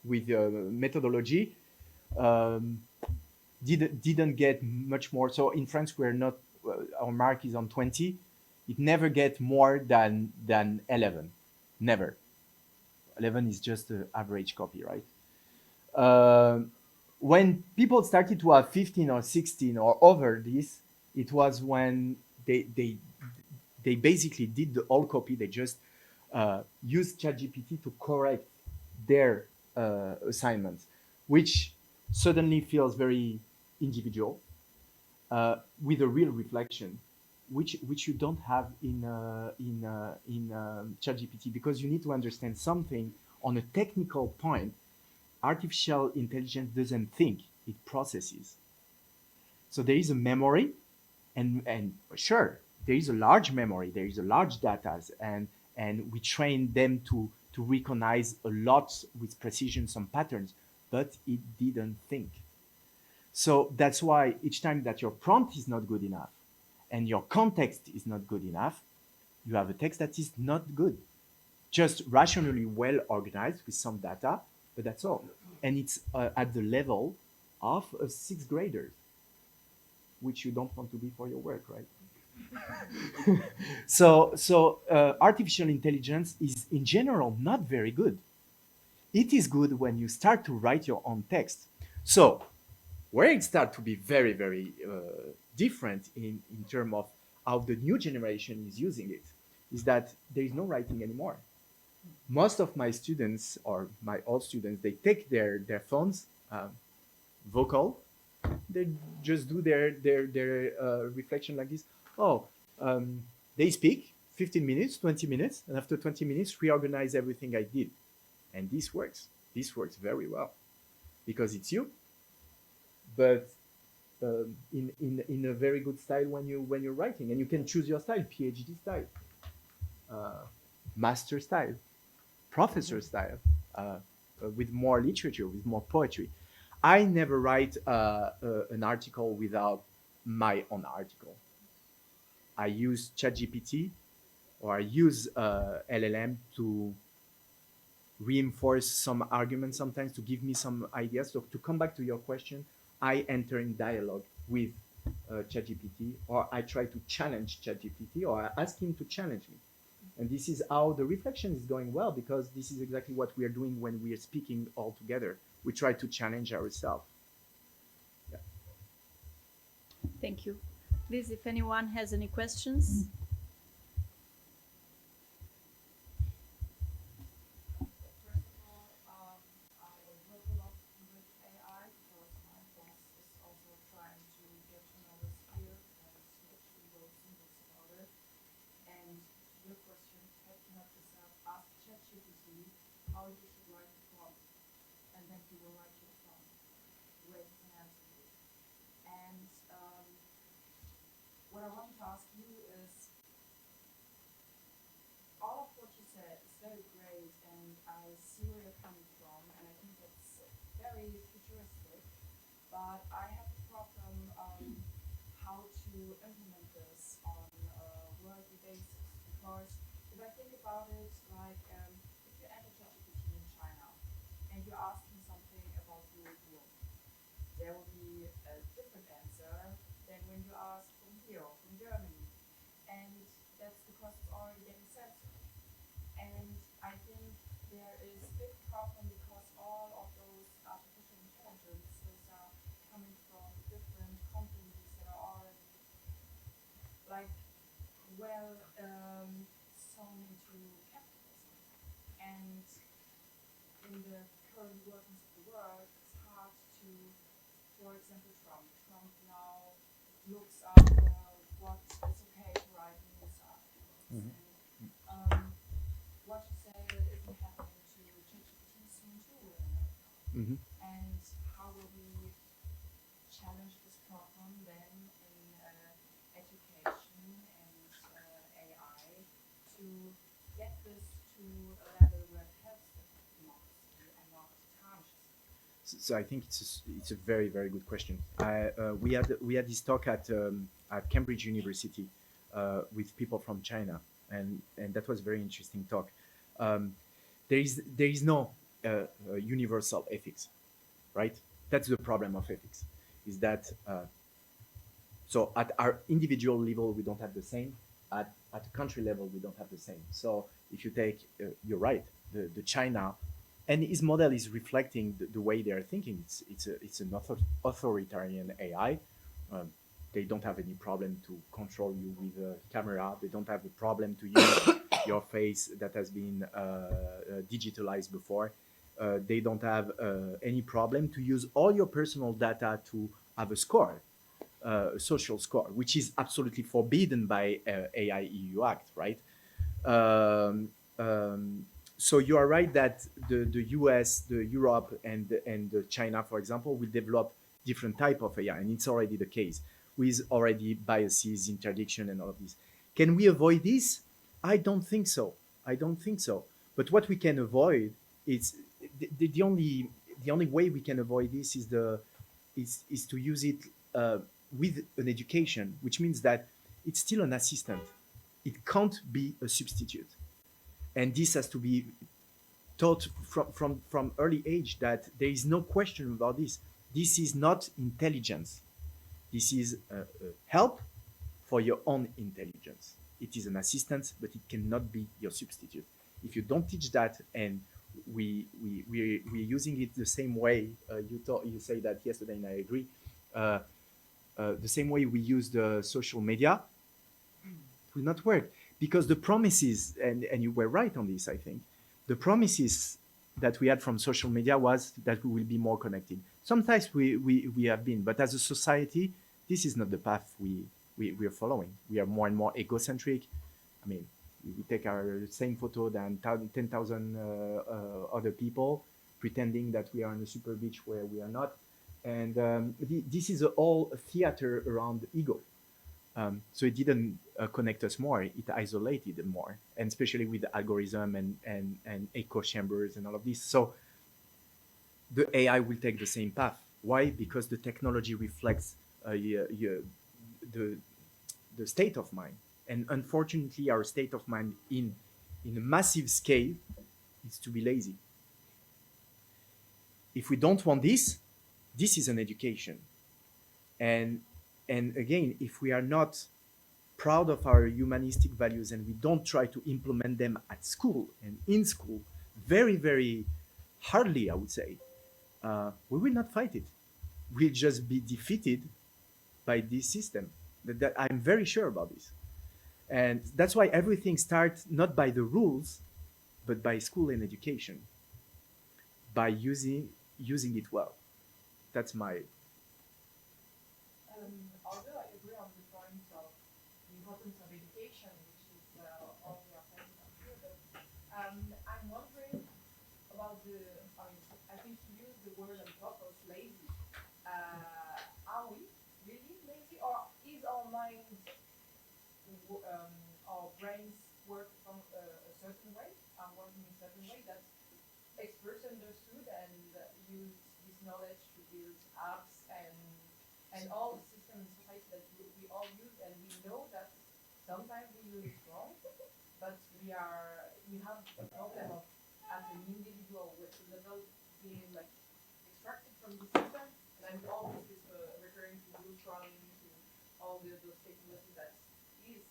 methodology. didn't get much more. So in France, we're not, our mark is on 20. It never get more than 11. Never. 11 is just the average copy, right? When people started to have 15 or 16 or over this, it was when they basically did the all copy. They just used ChatGPT to correct their assignments, which suddenly feels very individual, with a real reflection, which you don't have in ChatGPT, because you need to understand something on a technical point. Artificial intelligence doesn't think; it processes. So there is a memory, and sure, there is a large memory, there is a large data, and we train them to recognize a lot with precision some patterns, but it didn't think. So that's why each time that your prompt is not good enough and your context is not good enough, you have a text that is not good, just rationally well organized with some data, but that's all. And it's at the level of a sixth grader, which you don't want to be for your work, right? So artificial intelligence is in general not very good. It is good when you start to write your own text. So where it starts to be very, very different in terms of how the new generation is using it is that there is no writing anymore. Most of my students, or my old students, they take their phones, vocal, they just do their reflection like this. Oh, they speak 15 minutes, 20 minutes, and after 20 minutes, reorganize everything I did. And this works. This works very well because it's you, but in a very good style when you're writing, and you can choose your style: PhD style, master style, professor style, with more literature, with more poetry. I never write an article without my own article. I use ChatGPT or I use LLM to reinforce some arguments sometimes, to give me some ideas. So to come back to your question, I enter in dialogue with ChatGPT, or I try to challenge ChatGPT, or I ask him to challenge me. And this is how the reflection is going well, because this is exactly what we are doing when we are speaking all together. We try to challenge ourselves. Yeah. Thank you. Please, if anyone has any questions. What I wanted to ask you is, all of what you said is very great, and I see where you're coming from, and I think that's very futuristic, but I have a problem how to implement this on a worldly basis, because if I think about it, like if you enter ChatGPT in China and you ask him something about the world, there will be a different answer than when you ask from here, from Germany. And that's because it's already getting censored. And I think there is a big problem because all of those artificial intelligences are coming from different companies that are already like well sewn into capitalism. And in the current workings of the world, it's hard to, for example, Trump now looks up what is okay to write in news articles. Mm-hmm. And what to say that isn't happening to ChatGPT soon too in America. Mm-hmm. And how will we challenge this problem then in education and AI to get this to a level where it helps the democracy and not tarnishes it? So I think it's a very, very good question. We had this talk at Cambridge University with people from China, and that was a very interesting talk. There is no universal ethics, right? That's the problem of ethics. is that so at our individual level, we don't have the same. At country level, we don't have the same. So if you take, you're right, the China, and his model is reflecting the way they are thinking. It's an authoritarian AI. Um, they don't have any problem to control you with a camera. They don't have a problem to use your face that has been digitalized before. They don't have any problem to use all your personal data to have a score, a social score, which is absolutely forbidden by AI EU Act, right? Um, um, so you are right that the US, the Europe, and the China, for example, will develop different type of AI, and it's already the case with already biases, interdiction, and all of this. Can we avoid this? I don't think so. I don't think so. But what we can avoid is the only way we can avoid this is to use it with an education, which means that it's still an assistant. It can't be a substitute, and this has to be taught from early age that there is no question about this. This is not intelligence. This is help for your own intelligence. It is an assistance, but it cannot be your substitute. If you don't teach that, and we're using it the same way you say that yesterday, and I agree. The same way we use the social media, it will not work because the promises, and you were right on this, I think, the promises that we had from social media was that we will be more connected. Sometimes we have been, but as a society, this is not the path we are following. We are more and more egocentric. I mean, we take our same photo than 10,000 other people, pretending that we are on a super beach where we are not. And this is all a theater around ego. So it didn't connect us more, it isolated more, and especially with the algorithm and echo chambers and all of this. So the AI will take the same path. Why? Because the technology reflects the state of mind. And unfortunately, our state of mind in a massive scale is to be lazy. If we don't want this, this is an education. And again, if we are not proud of our humanistic values and we don't try to implement them at school and in school, very, very hardly, I would say, we will not fight it. We'll just be defeated by this system. That I'm very sure about this. And that's why everything starts not by the rules, but by school and education, by using it well. That's my. Although I agree on the point of the importance of education, which is all we are focusing on here, but I'm wondering about I think you used the word on purpose, lazy. Are we really lazy, or is our mind, our brains work from a certain way, are working in a certain way that experts understood and use this knowledge to build apps and all the systems in society that we all use, and we know that sometimes we use it wrong, but we have a problem of as an individual with level being like extracted from the system, and all this is referring to blue trawling, to all those technologies that is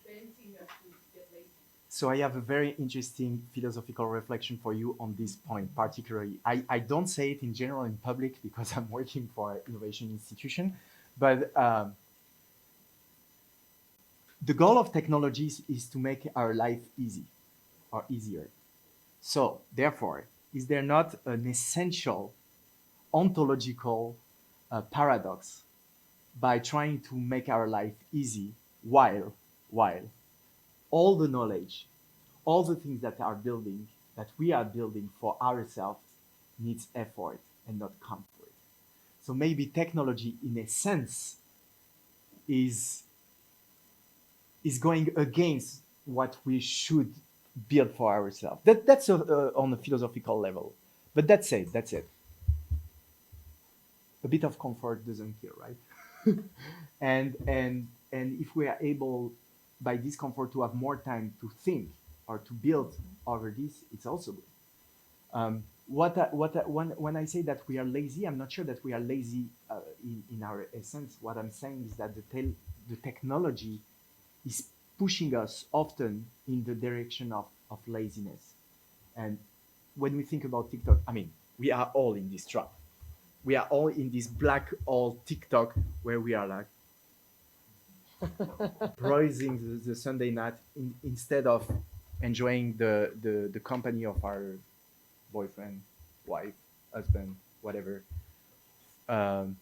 painting us to get lazy. So I have a very interesting philosophical reflection for you on this point particularly. I don't say it in general in public because I'm working for an innovation institution, but the goal of technologies is to make our life easy or easier. So therefore, is there not an essential ontological paradox by trying to make our life easy while all the knowledge, all the things that we are building for ourselves needs effort and not comfort. So maybe technology in a sense is going against what we should build for ourselves. That's on a philosophical level. But that's it. A bit of comfort doesn't kill, right? and if we are able by discomfort to have more time to think or to build over this, it's also good. when I say that we are lazy, I'm not sure that we are lazy in our essence. What I'm saying is that the technology is pushing us often in the direction of laziness. And when we think about TikTok, I mean, we are all in this trap. We are all in this black hole TikTok where we are like browsing the Sunday night instead of enjoying the company of our boyfriend, wife, husband, whatever. Um,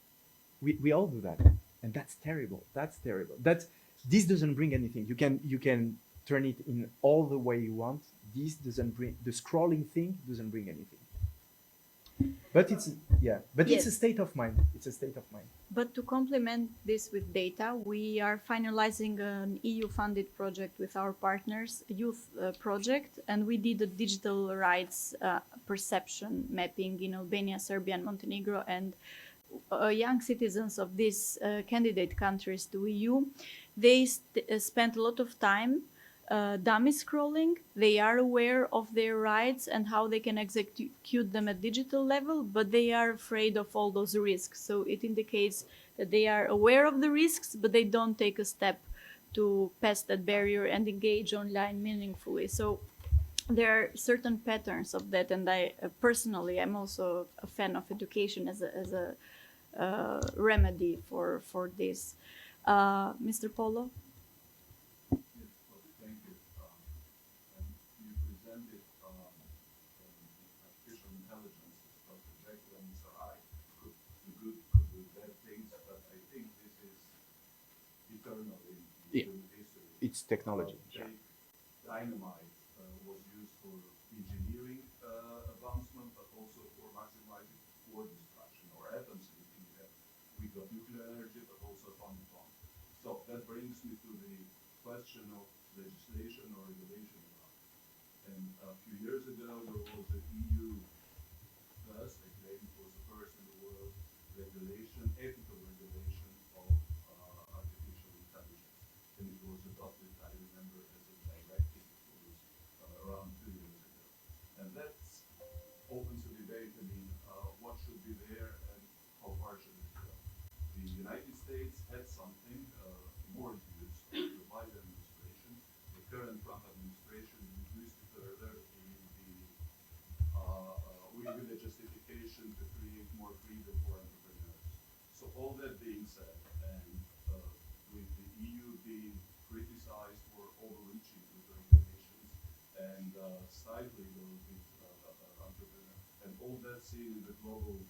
we all do that, and that's terrible. That's terrible. This doesn't bring anything. You can turn it in all the way you want. This doesn't bring the scrolling thing doesn't bring anything. But it's but it's a Yes. state of mind. It's a state of mind. But to complement this with data, we are finalizing an EU-funded project with our partners, a youth project, and we did a digital rights perception mapping in Albania, Serbia, and Montenegro, and young citizens of these candidate countries to EU. They spent a lot of time dummy scrolling. They are aware of their rights and how they can execute them at digital level, but they are afraid of all those risks. So it indicates that they are aware of the risks, but they don't take a step to pass that barrier and engage online meaningfully. So there are certain patterns of that, and I personally, I'm also a fan of education as a remedy for this. Mr. Polo? Thank you. And you presented artificial intelligence as Dr. Jekyll and Mr. Hyde could do good, could do bad things, but I think this is eternal in human history. It's technology. Take dynamite was used for engineering advancement, but also for maximizing war destruction, or atoms. We got nuclear energy, but also atomic bomb. So that brings me to the question of legislation or regulation about it. And a few years ago, there was an EU first, I claim it was the first in the world, regulation, ethical regulation of artificial intelligence. And it was adopted, I remember, as a directive. It was around 2 years ago. And that opens a debate, I mean, what should be there and how far should it go? The United States had something more used under the Biden administration. The current Trump administration reduced it further in with the justification to create more freedom for entrepreneurs. So all that being said, and with the EU being criticized for overreaching with regulations and stifling those entrepreneurs, and all that seen in the global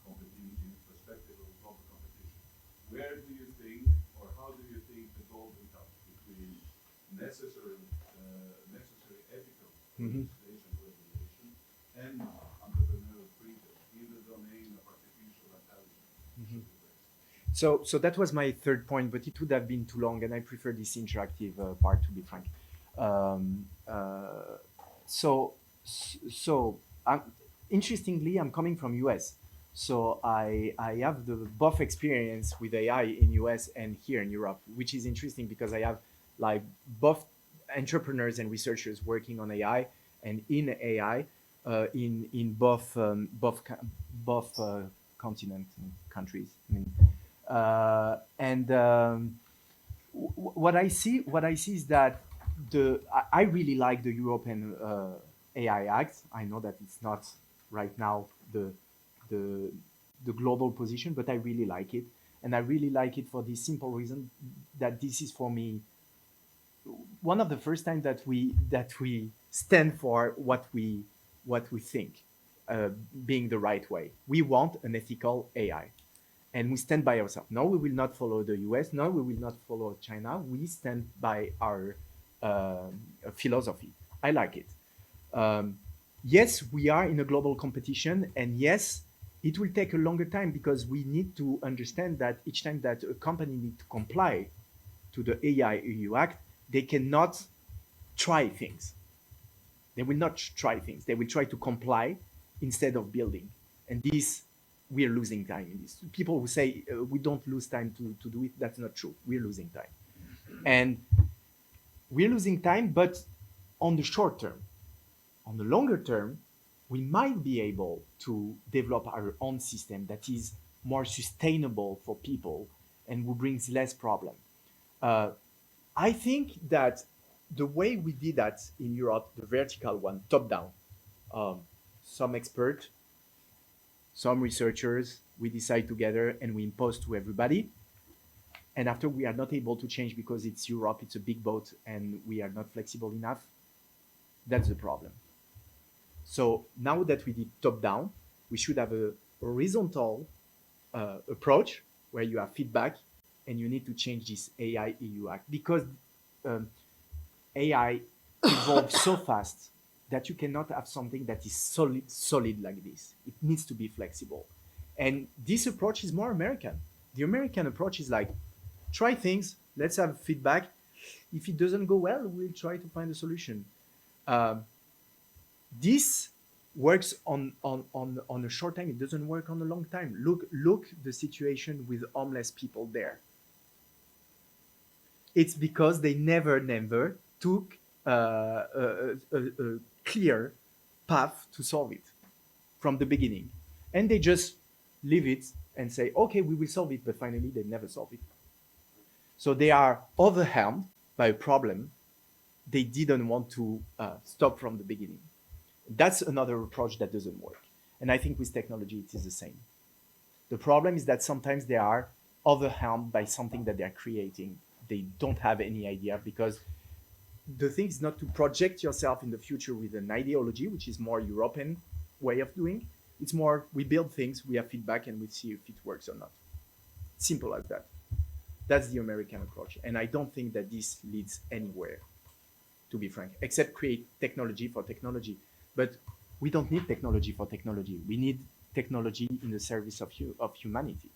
competition, perspective of global competition, where do you think, or how do you think the golden cup between necessary ethical legislation regulation and entrepreneurial freedom in the domain of artificial intelligence should be raised? So that was my third point, but it would have been too long, and I prefer this interactive part, to be frank. Interestingly, I'm coming from US, so I have the both experience with AI in US and here in Europe, which is interesting because I have like both entrepreneurs and researchers working on AI and in AI in both continents and countries. I mean, what I see is that I really like the European AI Act. I know that it's not right now the global position, but I really like it, and I really like it for the simple reason that this is for me one of the first times that we stand for what we think being the right way. We want an ethical AI. And we stand by ourselves. No, we will not follow the US. No, we will not follow China. We stand by our philosophy. I like it. Yes, we are in a global competition. And yes, it will take a longer time because we need to understand that each time that a company needs to comply to the AI EU Act, they cannot try things. They will not try things. They will try to comply instead of building. And this, we are losing time in this. People who say we don't lose time to do it, that's not true. We're losing time. And we're losing time, but on the short term. On the longer term, we might be able to develop our own system that is more sustainable for people and who brings less problem. I think that the way we did that in Europe, the vertical one, top down, um, some expert, some researchers, we decide together and we impose to everybody. And after we are not able to change because it's Europe, it's a big boat, and we are not flexible enough, that's the problem. So now that we did top down, we should have a horizontal approach where you have feedback and you need to change this AI EU Act because AI evolves so fast that you cannot have something that is solid like this. It needs to be flexible. And this approach is more American. The American approach is like, try things, let's have feedback. If it doesn't go well, we'll try to find a solution. This works on a short time. It doesn't work on a long time. Look the situation with homeless people there. It's because they never took a clear path to solve it from the beginning. And they just leave it and say, okay, we will solve it, but finally they never solve it. So they are overwhelmed by a problem they didn't want to stop from the beginning. That's another approach that doesn't work. And I think with technology, it is the same. The problem is that sometimes they are overwhelmed by something that they are creating. They don't have any idea because the thing is not to project yourself in the future with an ideology, which is more European way of doing. It's more, we build things, we have feedback, and we see if it works or not. Simple as that. That's the American approach. And I don't think that this leads anywhere, to be frank, except create technology for technology. But we don't need technology for technology. We need technology in the service of humanity.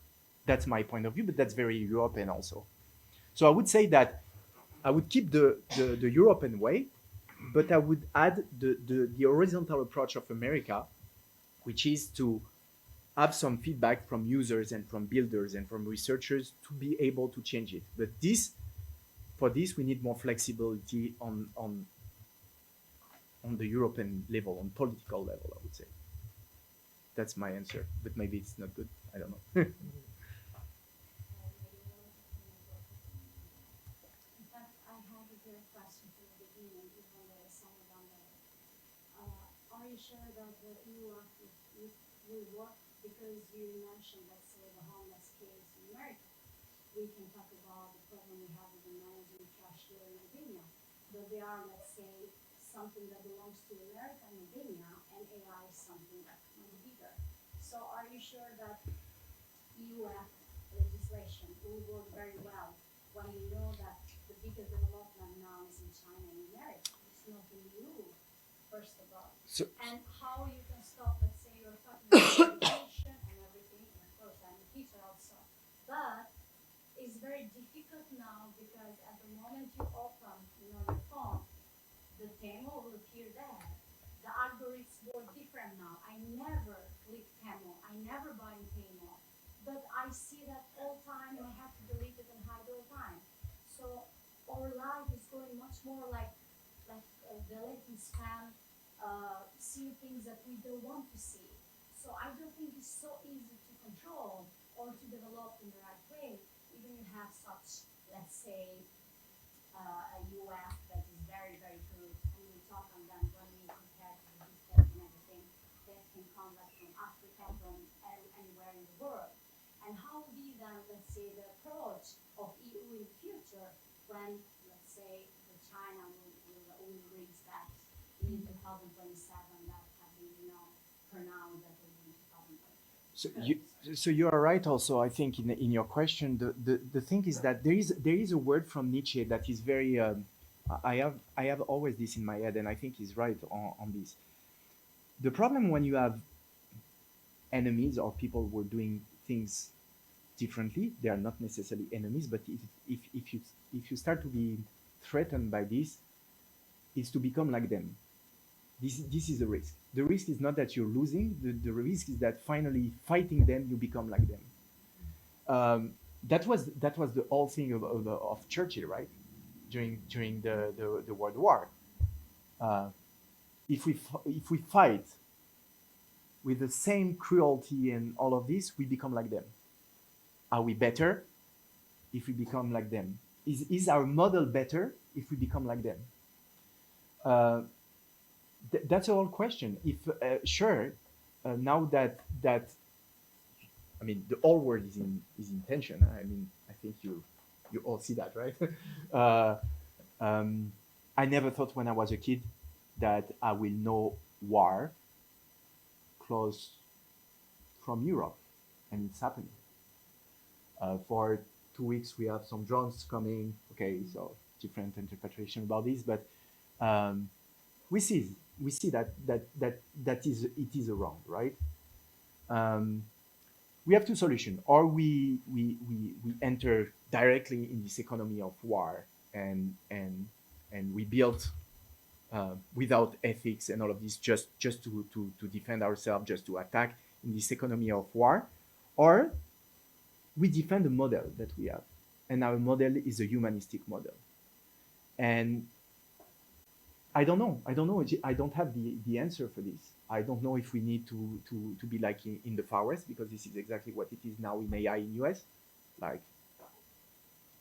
That's my point of view, but that's very European also. So I would say that I would keep the European way, but I would add the horizontal approach of America, which is to have some feedback from users and from builders and from researchers to be able to change it. But for this, we need more flexibility on the European level, on political level, I would say. That's my answer, but maybe it's not good. I don't know. In fact, I have a direct question from the beginning, even though some of them are you sure that the EU will work? Because you mentioned, let's say, the homeless case in America. We can talk about the problem we have with the managing trash here in Albania, but they are, let's say, something that belongs to America and Albania, and AI is something that's much bigger. So are you sure that EU legislation will work very well when you know that the biggest development now is in China and America? It's not in EU, first of all. And how you can stop, let's say, you're talking about education and everything, and of course I'm a teacher also, but it's very difficult now because at the moment you open, your phone, the Temo will appear there. The algorithms work different now. I never click Temo. I never buy in Temo. But I see that all time and I have to delete it and hide all time. So our life is going much more like deleting spam, see things that we don't want to see. So I don't think it's so easy to control or to develop in the right way. Even you have such, let's say, a UF that is very, very good, and we talk on them when we compare to the details and everything that can come back from Africa, from anywhere in the world. And how will be then, let's say, the approach of EU in the future when, let's say, the China will reach that in 2027 that have been, pronounced that will be in 2023. So you are right. Also, I think in your question, the thing is that there is a word from Nietzsche that is very. I have always this in my head, and I think he's right on this. The problem when you have enemies or people who are doing things differently, they are not necessarily enemies, but if you start to be threatened by this, it's to become like them. This is a risk. The risk is not that you're losing. The risk is that finally fighting them, you become like them. That was the whole thing of Churchill, right? During the World War. If we fight with the same cruelty and all of this, we become like them. Are we better if we become like them? Is our model better if we become like them? That's a whole question. If sure, now that I mean the whole world is in tension. I mean I think you all see that, right? uh, I never thought when I was a kid that I will know war close from Europe, and it's happening. For 2 weeks we have some drones coming. Okay, so different interpretation about this, but we see that it is wrong, right? We have two solutions: or we enter directly in this economy of war, and we build without ethics and all of this, just to defend ourselves, just to attack in this economy of war, or we defend the model that we have, and our model is a humanistic model. And I don't know. I don't have the answer for this. I don't know if we need to be like in the Far West, because this is exactly what it is now in AI in US. Like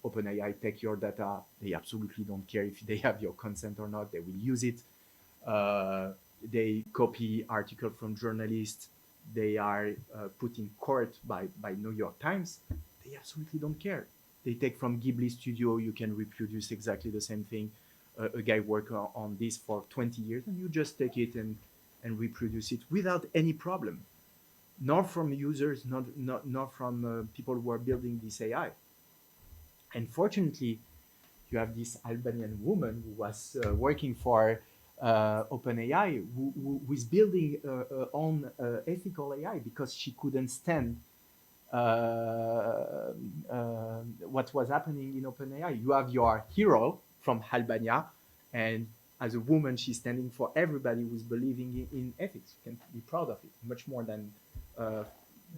OpenAI take your data. They absolutely don't care if they have your consent or not. They will use it. They copy articles from journalists. They are put in court by New York Times. They absolutely don't care. They take from Ghibli Studio. You can reproduce exactly the same thing. A guy worked on this for 20 years, and you just take it and reproduce it without any problem, not from users, not from people who are building this AI. And fortunately, you have this Albanian woman who was working for OpenAI, who is building her own ethical AI, because she couldn't stand what was happening in OpenAI. You have your hero from Albania, and as a woman, she's standing for everybody who's believing in ethics. You can be proud of it, much more than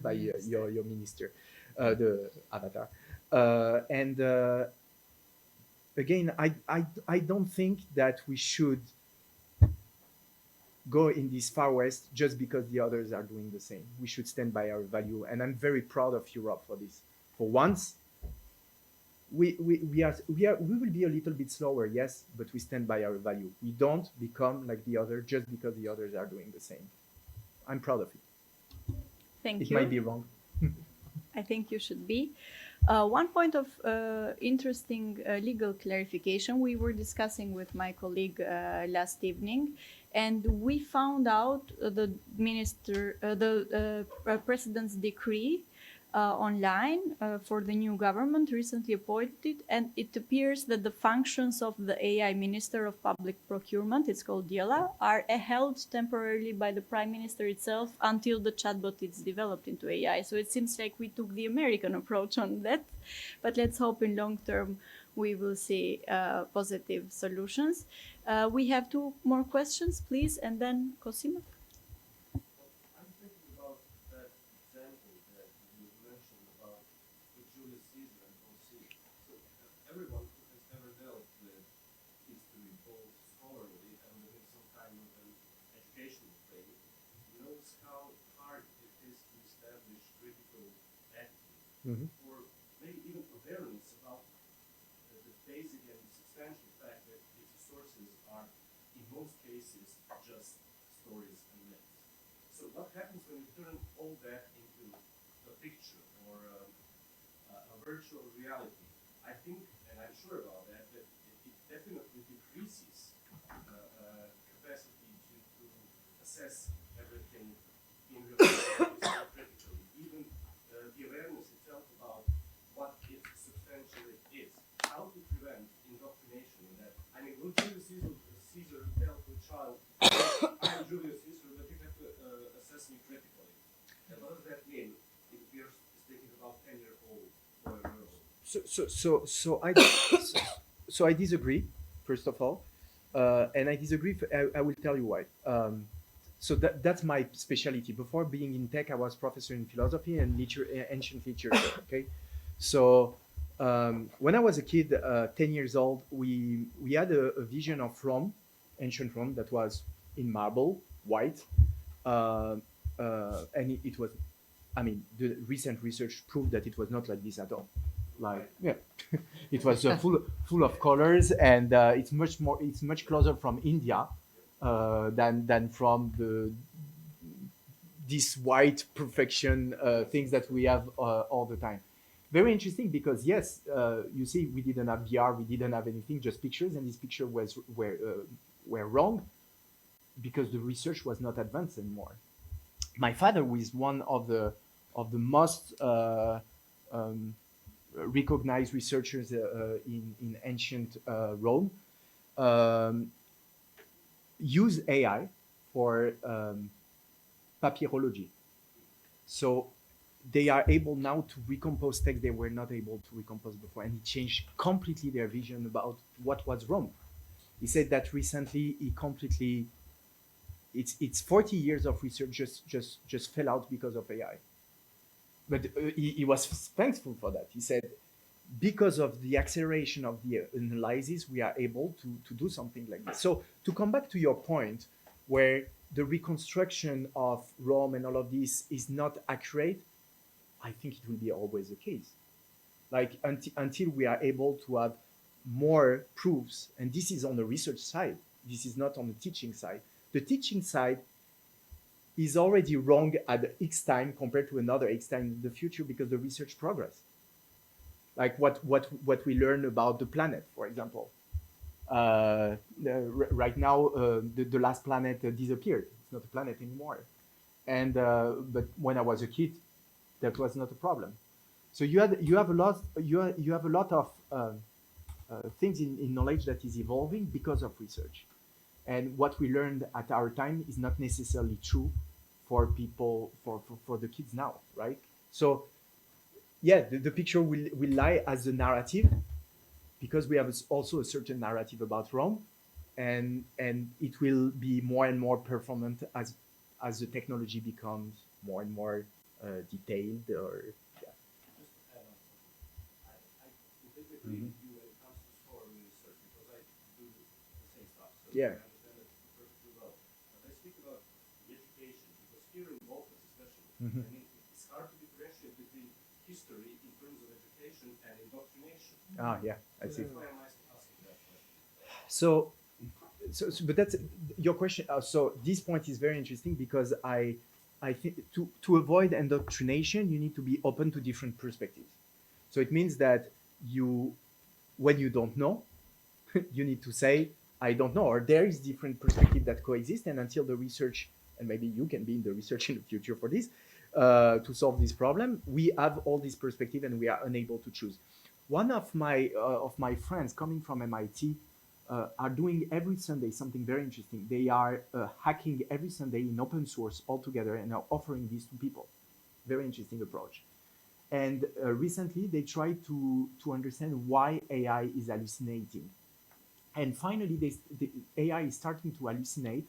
by your minister, the avatar. And again, I don't think that we should go in this Far West just because the others are doing the same. We should stand by our value, and I'm very proud of Europe for this. For once, we will be a little bit slower, yes, but we stand by our value. We don't become like the other just because the others are doing the same. I'm proud of it. Thank It you. might be wrong. I think you should be. One point of interesting legal clarification we were discussing with my colleague last evening, and we found out the president's decree online for the new government recently appointed, and it appears that the functions of the AI Minister of Public Procurement, it's called DIALA, are held temporarily by the Prime Minister itself until the chatbot is developed into AI. So it seems like we took the American approach on that, but let's hope in long term we will see positive solutions. We have two more questions, please, and then Cosima. I'm thinking about that example that you mentioned about the Julius Caesar and OC. So everyone who has ever dealt with history, both scholarly and within some kind of an educational frame, knows how hard it is to establish critical attitude, or maybe even awareness about the basic and substantial fact that its sources are, in most cases, just stories and myths. So what happens when you turn all that into a picture or a virtual reality? I think, and I'm sure about that, that it definitely decreases capacity to assess everything in real time critically. Even the awareness itself about what it substantially is. How to prevent indoctrination in that. I mean, will Julius Caesar tell to a child, I'm Julius Caesar, but you have to assess me critically? And what does that mean if we're speaking about 10-year-old boy or girl? So I disagree, first of all, and I disagree. I will tell you why. So that's my specialty. Before being in tech, I was professor in philosophy and ancient literature. Okay, so when I was a kid, 10 years old, we had a vision of Rome, ancient Rome, that was in marble, white, and it was, I mean, the recent research proved that it was not like this at all. Like, yeah, it was full of colors, and it's much closer from India than from this white perfection things that we have all the time. Very interesting because yes, you see, we didn't have VR, we didn't have anything, just pictures, and this picture were wrong because the research was not advanced anymore. My father, who is one of the most recognized researchers in ancient Rome, use AI for papyrology. So they are able now to recompose text they were not able to recompose before, and it changed completely their vision about what was Rome. He said that recently he completely, it's 40 years of research just fell out because of AI. But he was thankful for that. He said, because of the acceleration of the analysis, we are able to do something like this. So to come back to your point, where the reconstruction of Rome and all of this is not accurate, I think it will be always the case. Like until we are able to have more proofs, and this is on the research side, this is not on the teaching side. The teaching side is already wrong at X time compared to another X time in the future because the research progress. Like what we learn about the planet, for example. Right now, the last planet disappeared. It's not a planet anymore. And but when I was a kid, that was not a problem. So you have a lot of things in knowledge that is evolving because of research. And what we learned at our time is not necessarily true for people, for the kids now, right? So yeah, the picture will lie as a narrative because we have also a certain narrative about Rome, and it will be more and more performant as the technology becomes more and more detailed. Or yeah. Just to add on something, I completely agree with you when it comes to scholarly research because I do the same stuff. So Yeah. I understand it perfectly well. But I speak about the education because here in Balkans especially, I mean, it's hard to differentiate between history in terms of education and indoctrination. Yeah, I see. That's why I'm asking that question. So, but that's your question. So this point is very interesting because I think to avoid indoctrination, you need to be open to different perspectives. So it means that when you don't know, you need to say, I don't know, or there is different perspective that coexist, and until the research, and maybe you can be in the research in the future for this, to solve this problem, we have all these perspective and we are unable to choose. One of my friends coming from MIT are doing every Sunday something very interesting. They are hacking every Sunday in open source altogether and are offering this to people. Very interesting approach. And recently they tried to understand why AI is hallucinating. And finally, the AI is starting to hallucinate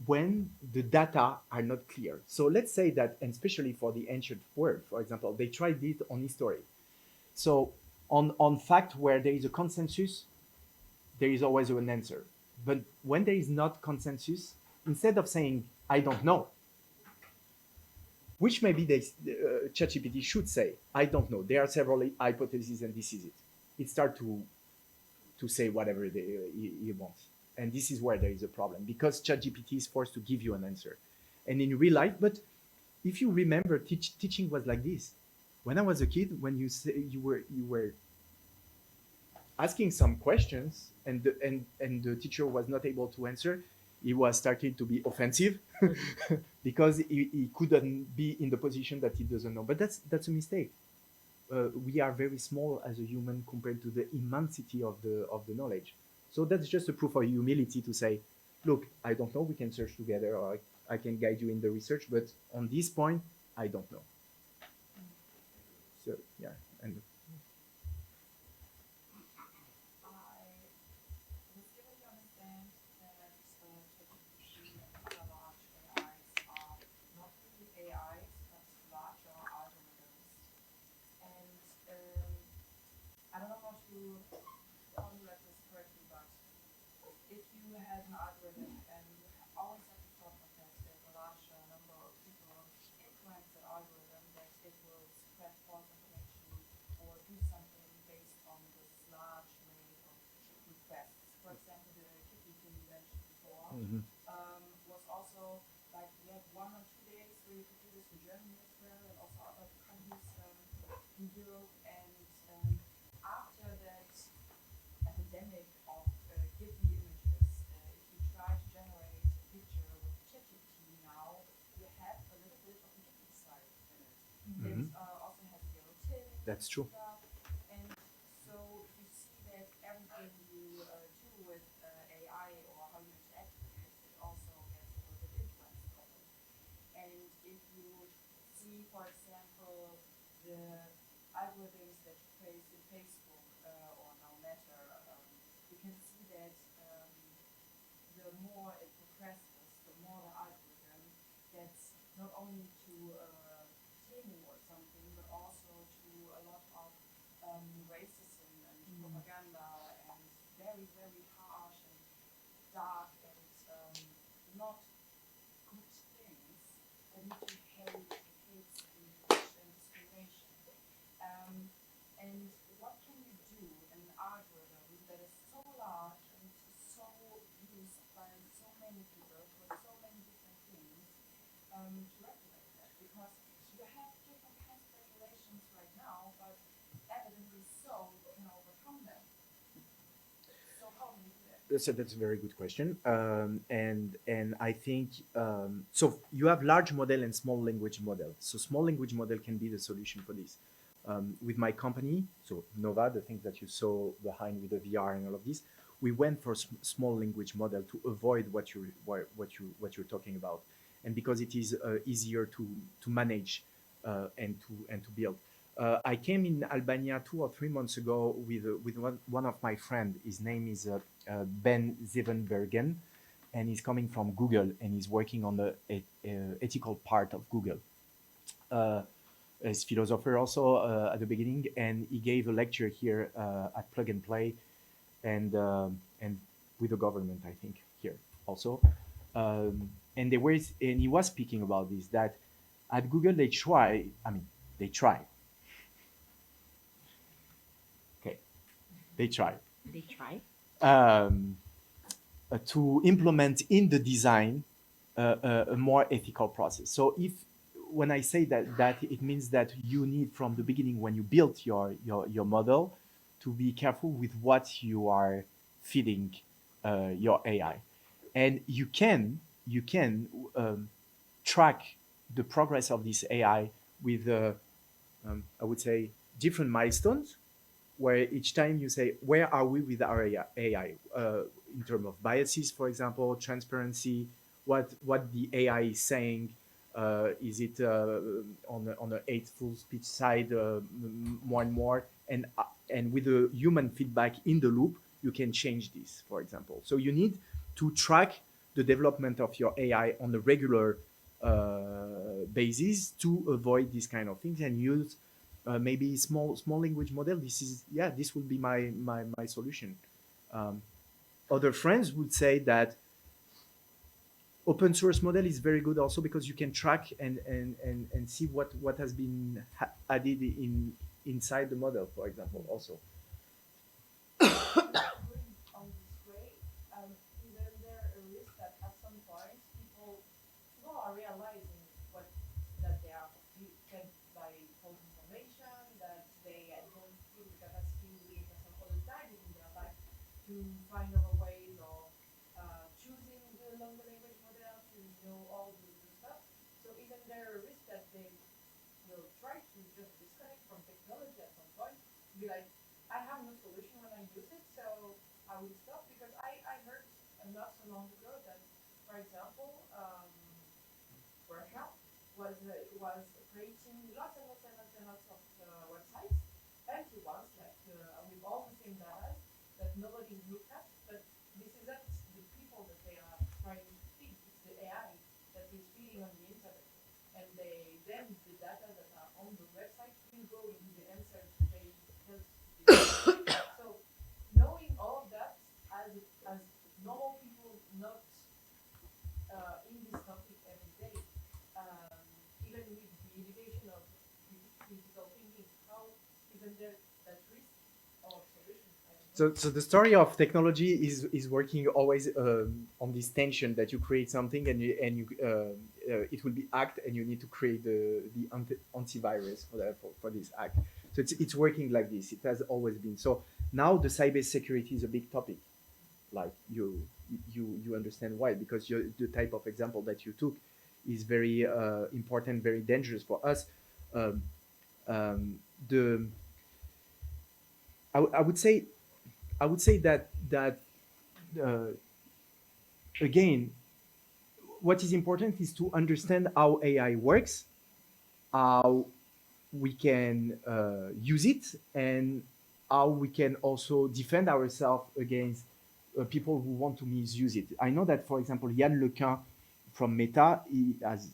when the data are not clear. So let's say that, and especially for the ancient world, for example, they tried it on history. So on fact where there is a consensus, there is always an answer. But when there is not consensus, instead of saying, I don't know, which maybe ChatGPT should say, I don't know. There are several hypotheses and this is it. It starts to say whatever he wants. And this is where there is a problem because ChatGPT is forced to give you an answer. And in real life, but if you remember, teaching was like this. When I was a kid, when you were asking some questions and the teacher was not able to answer, he was starting to be offensive because he couldn't be in the position that he doesn't know. But that's a mistake. We are very small as a human compared to the immensity of the knowledge. So that's just a proof of humility to say, look, I don't know, we can search together, or I can guide you in the research, but on this point, I don't know. So yeah, and I was given to understand that ChatGPT and large AIs are not really AIs, but larger algorithms. And I don't know how to formulate this correctly, but if you had an algorithm and you always have to talk about that there's a large number of was also like we had 1 or 2 days where you could do this in Germany as well, and also other countries in Europe. And after that epidemic of give me images, if you try to generate a picture with ChatGPT now, you have a little bit of a different style in it. It also has a yellow tint. That's true. And so you see that everything you do with AI or how you interact with it, it also gets a little bit influenced from it. And if you see, for example, the algorithms that you place in Facebook or now Meta, you can see that the more it progresses, the more the algorithm gets not only to Temu or something, but also to a lot of racism and propaganda and very, very harsh and dark and not good things that lead to hate speech and discrimination. And what can you do in an algorithm that is so large and so used by so many people for so many different things to regulate that? Because you have different kinds of regulations right now, but evidently so you can overcome them. So how do you do that? That's a very good question, and I think so. You have large model and small language model. So small language model can be the solution for this. With my company, so Nova, the things that you saw behind with the VR and all of this, we went for small language model to avoid what you're talking about, and because it is easier to manage and to build. I came in Albania 2 or 3 months ago with one of my friend. His name is Ben Zevenbergen, and he's coming from Google, and he's working on the ethical part of Google. As philosopher also at the beginning, and he gave a lecture here at Plug and Play, and with the government, I think, here also. And he was speaking about this, that at Google they try. They try. Okay, they try. They try. To implement in the design a more ethical process. So when I say that it means that you need from the beginning, when you build your model, to be careful with what you are feeding your AI, and you can track the progress of this AI with I would say different milestones, where each time you say, where are we with our AI in terms of biases, for example, transparency, what the AI is saying. Is it on the hateful speech side more and more? And with the human feedback in the loop, you can change this, for example. So you need to track the development of your AI on a regular basis to avoid these kind of things, and use maybe small language model. This will be my solution. Other friends would say that open source model is very good also, because you can track and see what has been added inside the model, for example, also. On this way, isn't there a risk that at some point people are realizing that they are fed by false information, that they don't feel the capacity for some other time in their life to find other ways of choosing the longer language model, to know all the stuff? So isn't there a risk that they will try to just disconnect from technology at some point, be like, I have no solution when I use it, so I will stop? Because I heard not so long ago that, for example, Russia was creating lots and lots of websites, empty ones, like with all the same data that nobody looked at. But this isn't the people that they are trying to feed; it's the AI that is feeding on the internet, and then the data that are on the website will go into the answers they just did. So knowing all of that as normal people, not in this topic every day, even with the education of critical thinking, how isn't there that risk or solution? I don't know. So the story of technology is working always on this tension that you create something it will be hacked and you need to create the antivirus for this hack. So it's working like this. It has always been. So now the cybersecurity is a big topic. Like you understand why, because the type of example that you took is very important, very dangerous for us. Um, the I would say that uh, again, what is important is to understand how AI works, how we can use it, and how we can also defend ourselves against people who want to misuse it. I know that, for example, Yann Lequin from Meta, he has,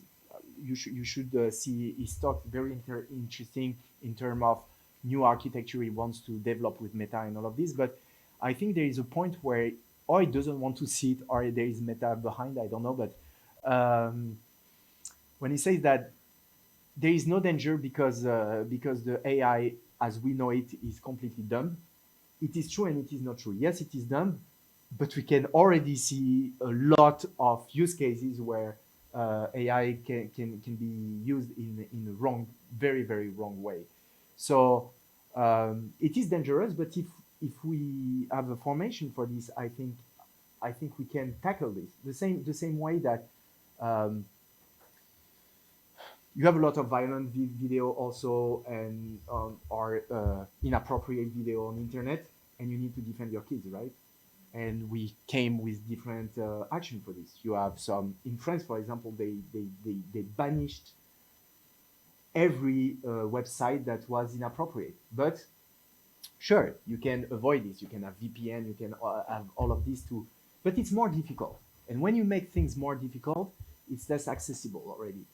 you should see his talk, very interesting in terms of new architecture he wants to develop with Meta and all of this. But I think there is a point where or he doesn't want to see it, or there is Meta behind, I don't know. But when he says that there is no danger because the AI as we know it is completely dumb. It is true and it is not true. Yes, it is dumb, but we can already see a lot of use cases where AI can be used in a wrong, very very wrong way. So it is dangerous, but if we have a formation for this, I think we can tackle this the same way that. You have a lot of violent video also and or inappropriate video on internet, and you need to defend your kids, right? And we came with different action for this. You have some in France, for example, they banished every website that was inappropriate. But sure, you can avoid this. You can have VPN, you can have all of these too, but it's more difficult. And when you make things more difficult, it's less accessible already.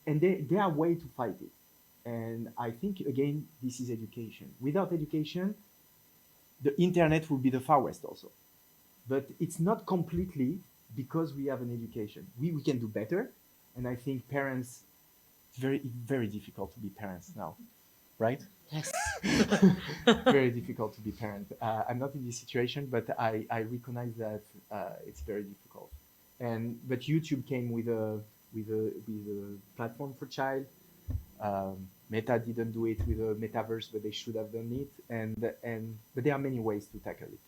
And there are ways to fight it. And I think again, this is education. Without education, the internet will be the far west also. But it's not completely because we have an education. We can do better. And I think parents, it's very, very difficult to be parents now, right? Yes. Very difficult to be parent. I'm not in this situation, but I recognize that it's very difficult. But YouTube came with a platform for child. Meta didn't do it with a metaverse, but they should have done it. But there are many ways to tackle it,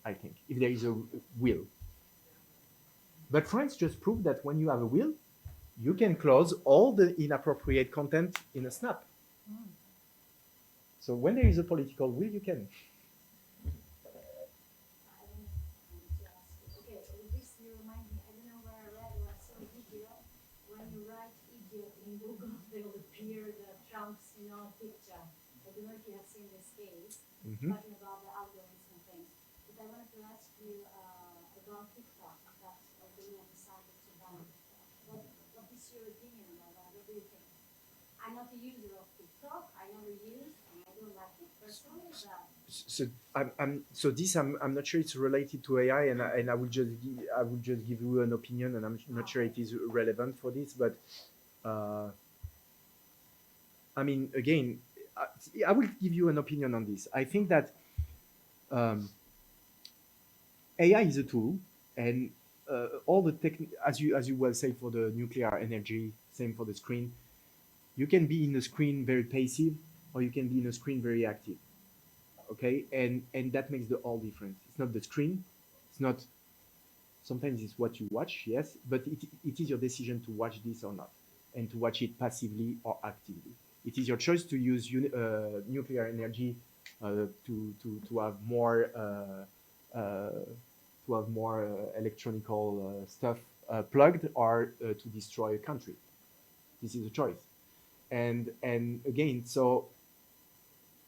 I think, if there is a will. But France just proved that when you have a will, you can close all the inappropriate content in a snap. So when there is a political will, you can. Okay, this you remind me, I don't know where I read or I saw a video, when you write idiot in Google, they will appear the Trump's, picture. I don't know if you have seen this case, talking about the algorithms and things. But I wanted to ask you about TikTok, that Albania decided to ban TikTok. What is your opinion about that? What do you think? I'm not a user of TikTok, I never use, and I don't like it personally, but I'm not sure it's related to AI, and I will just give you an opinion, and I'm not sure it is relevant for this, but I mean, again, I will give you an opinion on this. I think that AI is a tool, and all the as you well say for the nuclear energy, same for the screen. You can be in a screen very passive, or you can be in a screen very active. Okay, and that makes the all difference. It's not the screen. It's not. Sometimes it's what you watch, yes, but it is your decision to watch this or not, and to watch it passively or actively. It is your choice to use nuclear energy to have more electronical stuff plugged, or to destroy a country. This is a choice. And again, so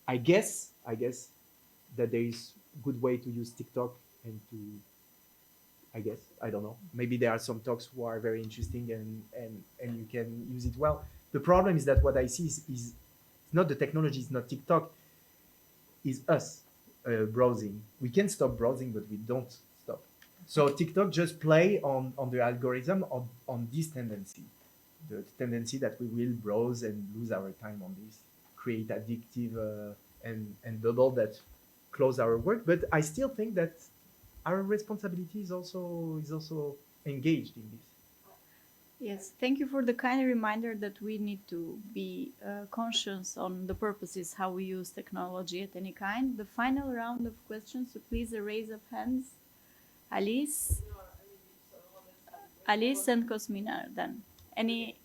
I guess that there is good way to use TikTok, and to, I guess, I don't know, maybe there are some talks who are very interesting, and you can use it well. The problem is that what I see is not the technology, it's not TikTok, is us browsing. We can stop browsing, but we don't stop. So TikTok just play on the algorithm on this tendency, the tendency that we will browse and lose our time on this, create addictive and double that close our work. But I still think that our responsibility is also engaged in this. Yes, thank you for the kind reminder that we need to be conscious on the purposes how we use technology at any kind. The final round of questions, so please a raise of hands. Alice, Alice and Cosmina. Then any?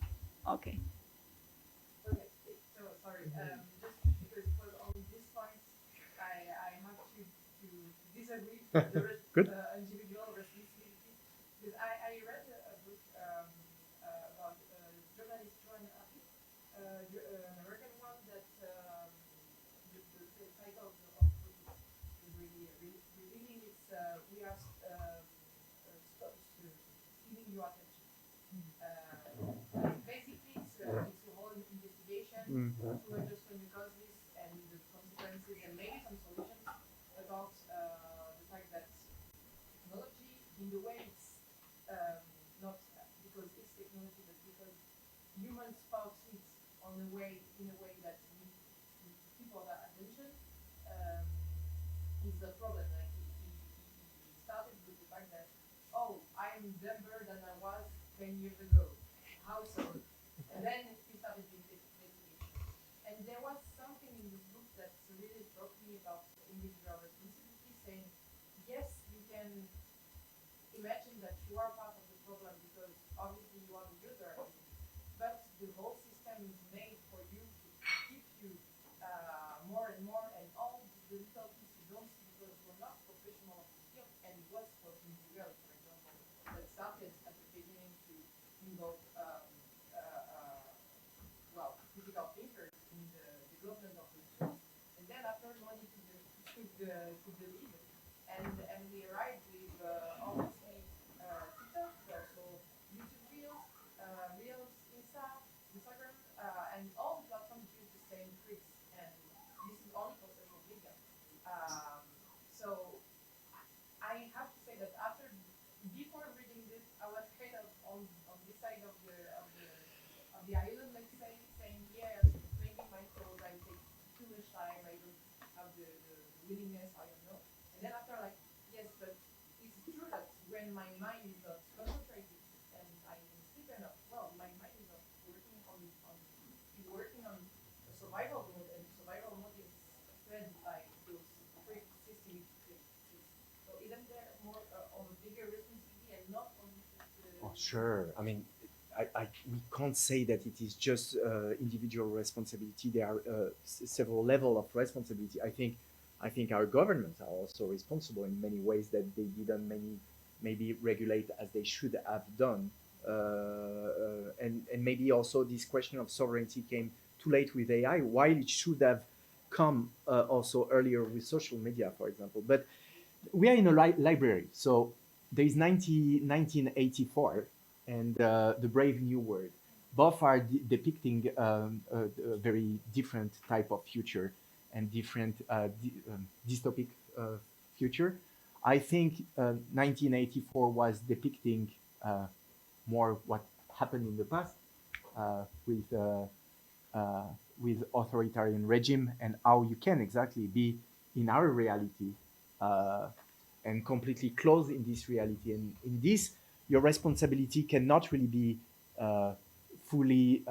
Okay. Okay, so sorry, just because it was on this point, I have to disagree with the Good. individual responsibility, because I read a book about journalist Jean Arnaud, an American one that the title of the book is really revealing. It's we are stealing your attention. Basically, it's a whole investigation to understand the causes and the consequences and maybe some solutions about the fact that technology, in the way it's not because it's technology, but because humans spout it in a way that needs to keep all that attention, is the problem. Like he started with the fact that, oh, I'm dumber than I was 10 years ago. How so? And then he started the investigation. And there was something in this book that really struck me about individual responsibility, saying, yes, you can imagine that you are part of the problem because obviously you are the user, but the whole system is made for you to keep you more and more, and all the little things you don't see because you're not professional of the field, and what's for individual, for example, that started at the beginning to involve critical thinkers in the development of the tools, and then after money took the lead, and we arrived with obviously TikTok, but also YouTube Reels, Instagram, and all the platforms use the same tricks, and this is only for social media. So I have to say that before reading this, I was kind of on this side of the island, let's say, saying, yeah, making my clothes, I take too much time, I don't have the willingness, I don't know. And then after, like, yes, but it's true that when my mind is not concentrated and I am sleep enough, well, my mind is not working on a survival mode, and survival mode is fed by those strict systemic things. So isn't there more of a bigger responsibility and not only the... Oh, sure. I mean, we can't say that it is just individual responsibility. There are several levels of responsibility. I think our governments are also responsible in many ways that they didn't maybe regulate as they should have done. And maybe also this question of sovereignty came too late with AI, while it should have come also earlier with social media, for example. But we are in a library, so there is 1984 and The Brave New World. Both are depicting a very different type of future and different dystopic future. I think 1984 was depicting more what happened in the past with authoritarian regime, and how you can exactly be in our reality and completely closed in this reality. And in this, your responsibility cannot really be fully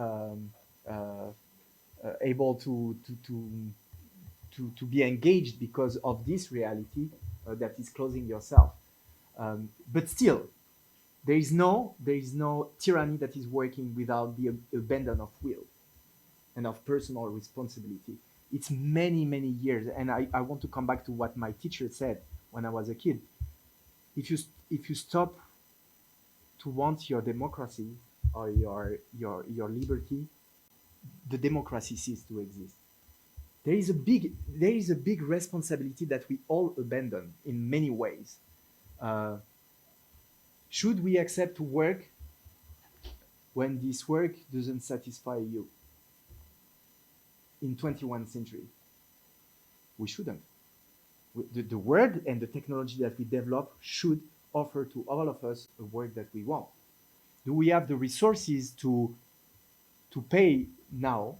able to be engaged because of this reality that is closing yourself. But still, there is no tyranny that is working without the abandon of will and of personal responsibility. It's many years, and I want to come back to what my teacher said when I was a kid. If you stop to want your democracy or your liberty, the democracy ceases to exist. There is a big responsibility that we all abandon in many ways. Should we accept to work when this work doesn't satisfy you? In 21st century, we shouldn't. The world and the technology that we develop should offer to all of us a work that we want. Do we have the resources to pay now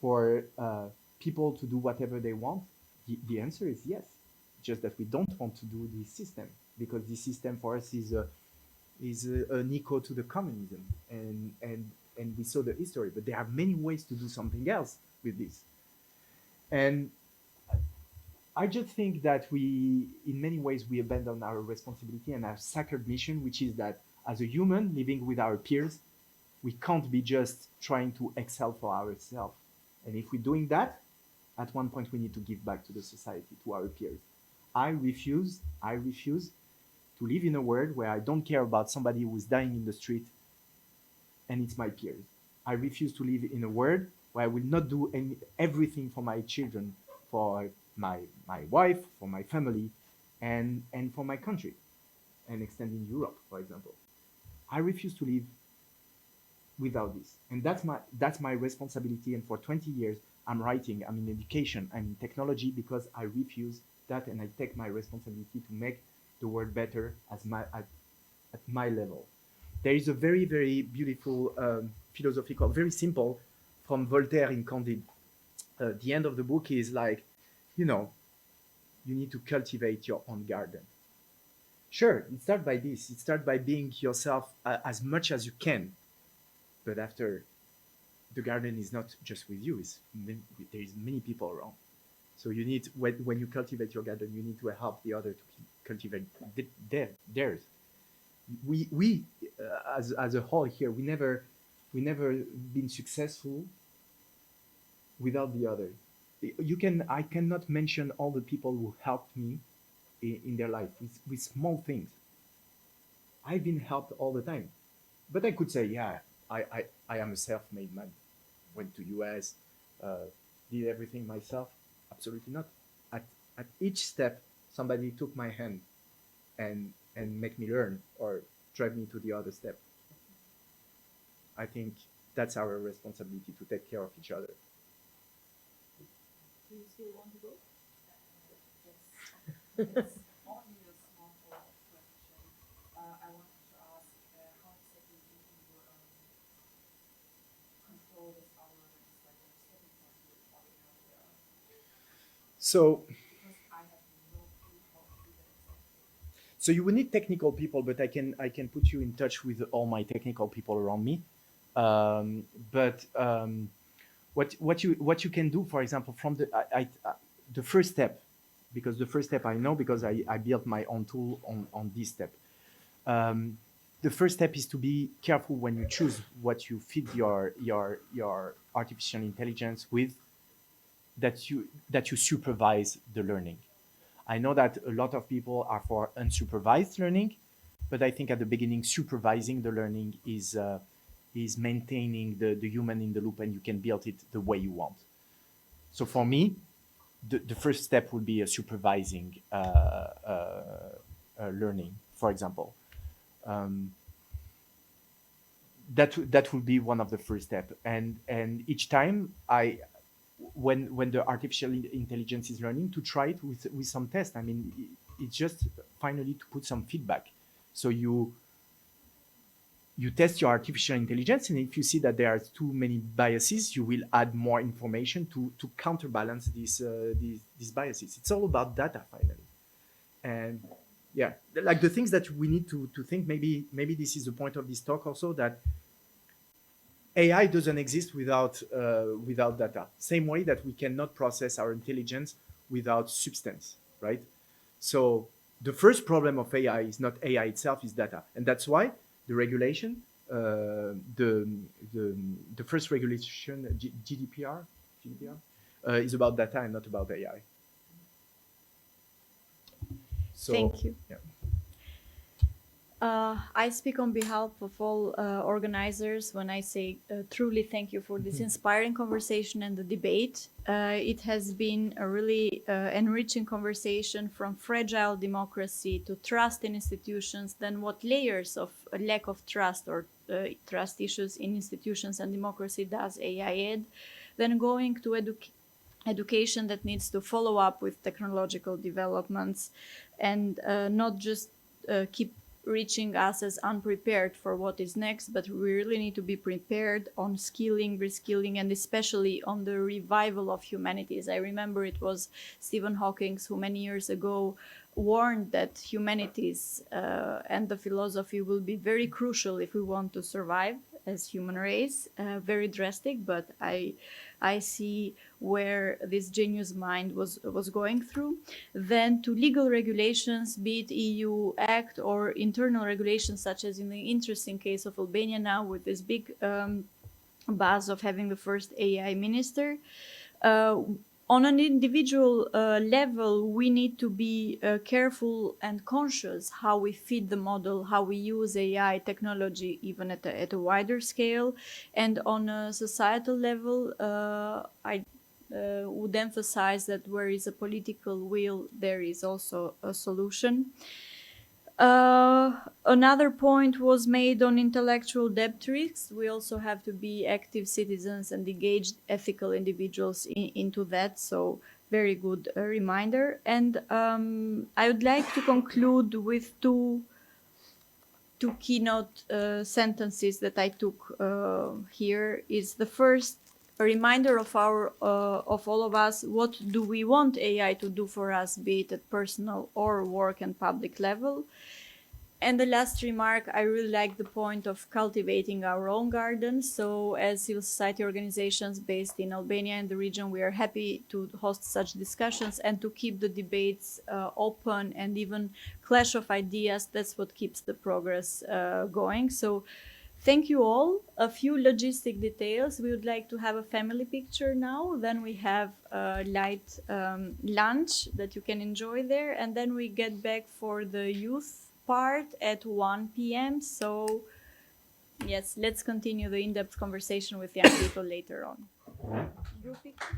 for people to do whatever they want? The answer is yes. just that we don't want to do this system, because this system for us is an echo to the communism, and we saw the history. But there are many ways to do something else with this. And I just think that we, in many ways, we abandon our responsibility and our sacred mission, which is that as a human living with our peers, we can't be just trying to excel for ourselves. And if we're doing that, at one point we need to give back to the society, to our peers. I refuse to live in a world where I don't care about somebody who's dying in the street and it's my peers. I refuse to live in a world where I will not do everything for my children, for my wife, for my family, and for my country, and extending Europe, for example. I refuse to live without this. And that's my responsibility. And for 20 years, I'm writing, I'm in education, I'm in technology, because I refuse that, and I take my responsibility to make the world better at my level. There is a very, very beautiful philosophical, very simple, from Voltaire in Candide. The end of the book is like, you need to cultivate your own garden. Sure, it starts by this. It starts by being yourself as much as you can. But after, the garden is not just with you. There is many people around. So you need, when you cultivate your garden, you need to help the other to cultivate theirs. We as a whole here, we never been successful without the other. I cannot mention all the people who helped me in their life with small things. I've been helped all the time, but I could say, yeah, I am a self-made man. Went to US, did everything myself. Absolutely not. At each step, somebody took my hand and make me learn, or drive me to the other step. I think that's our responsibility, to take care of each other. Do you still want to go? Yes. It's only a small follow-up question. I wanted to ask how exactly do you control this algorithms, like the stepping points you were talking earlier? So Because I have no clue how to do that exactly. So you will need technical people, but I can put you in touch with all my technical people around me. What you can do, for example, from the first step, because the first step I know, because I built my own tool on this step. The first step is to be careful when you choose what you feed your artificial intelligence with, that you supervise the learning. I know that a lot of people are for unsupervised learning, but I think at the beginning, supervising the learning is maintaining the human in the loop, and you can build it the way you want. So for me, the first step would be a supervising learning, for example. That would be one of the first steps. And each time when the artificial intelligence is learning, to try it with some tests. I mean, it's just finally to put some feedback. So you test your artificial intelligence, and if you see that there are too many biases, you will add more information to counterbalance these biases. It's all about data finally. And yeah, like the things that we need to think, maybe this is the point of this talk also, that AI doesn't exist without data. Same way that we cannot process our intelligence without substance, right? So the first problem of AI is not AI itself, is data, and that's why the regulation, the first regulation, GDPR, is about data and not about AI. So, thank you. Yeah. I speak on behalf of all organizers when I say truly thank you for this inspiring conversation and the debate. It has been a really enriching conversation, from fragile democracy to trust in institutions, then what layers of a lack of trust or trust issues in institutions and democracy does AI add, then going to education that needs to follow up with technological developments and not just keep reaching us as unprepared for what is next, but we really need to be prepared on skilling, reskilling, and especially on the revival of humanities. I remember it was Stephen Hawking who many years ago warned that humanities and the philosophy will be very crucial if we want to survive as human race. Very drastic, but I see where this genius mind was going through. Then to legal regulations, be it EU Act or internal regulations, such as in the interesting case of Albania now with this big buzz of having the first AI minister. On an individual level, we need to be careful and conscious how we feed the model, how we use AI technology, even at a wider scale. And on a societal level, I would emphasize that where is a political will, there is also a solution. Another point was made on intellectual debt risks. We also have to be active citizens and engaged ethical individuals into that. So very good reminder. And I would like to conclude with two keynote sentences that I took here. Is the first a reminder of all of us, what do we want AI to do for us, be it at personal or work and public level. And the last remark, I really like the point of cultivating our own gardens. So as civil society organizations based in Albania and the region, we are happy to host such discussions and to keep the debates open and even clash of ideas. That's what keeps the progress going. So thank you all. A few logistic details. We would like to have a family picture now. Then we have a light lunch that you can enjoy there. And then we get back for the youth part at 1 p.m. So yes, let's continue the in-depth conversation with young people later on. Group picture.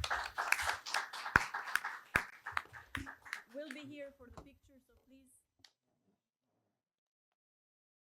We'll be here for the picture.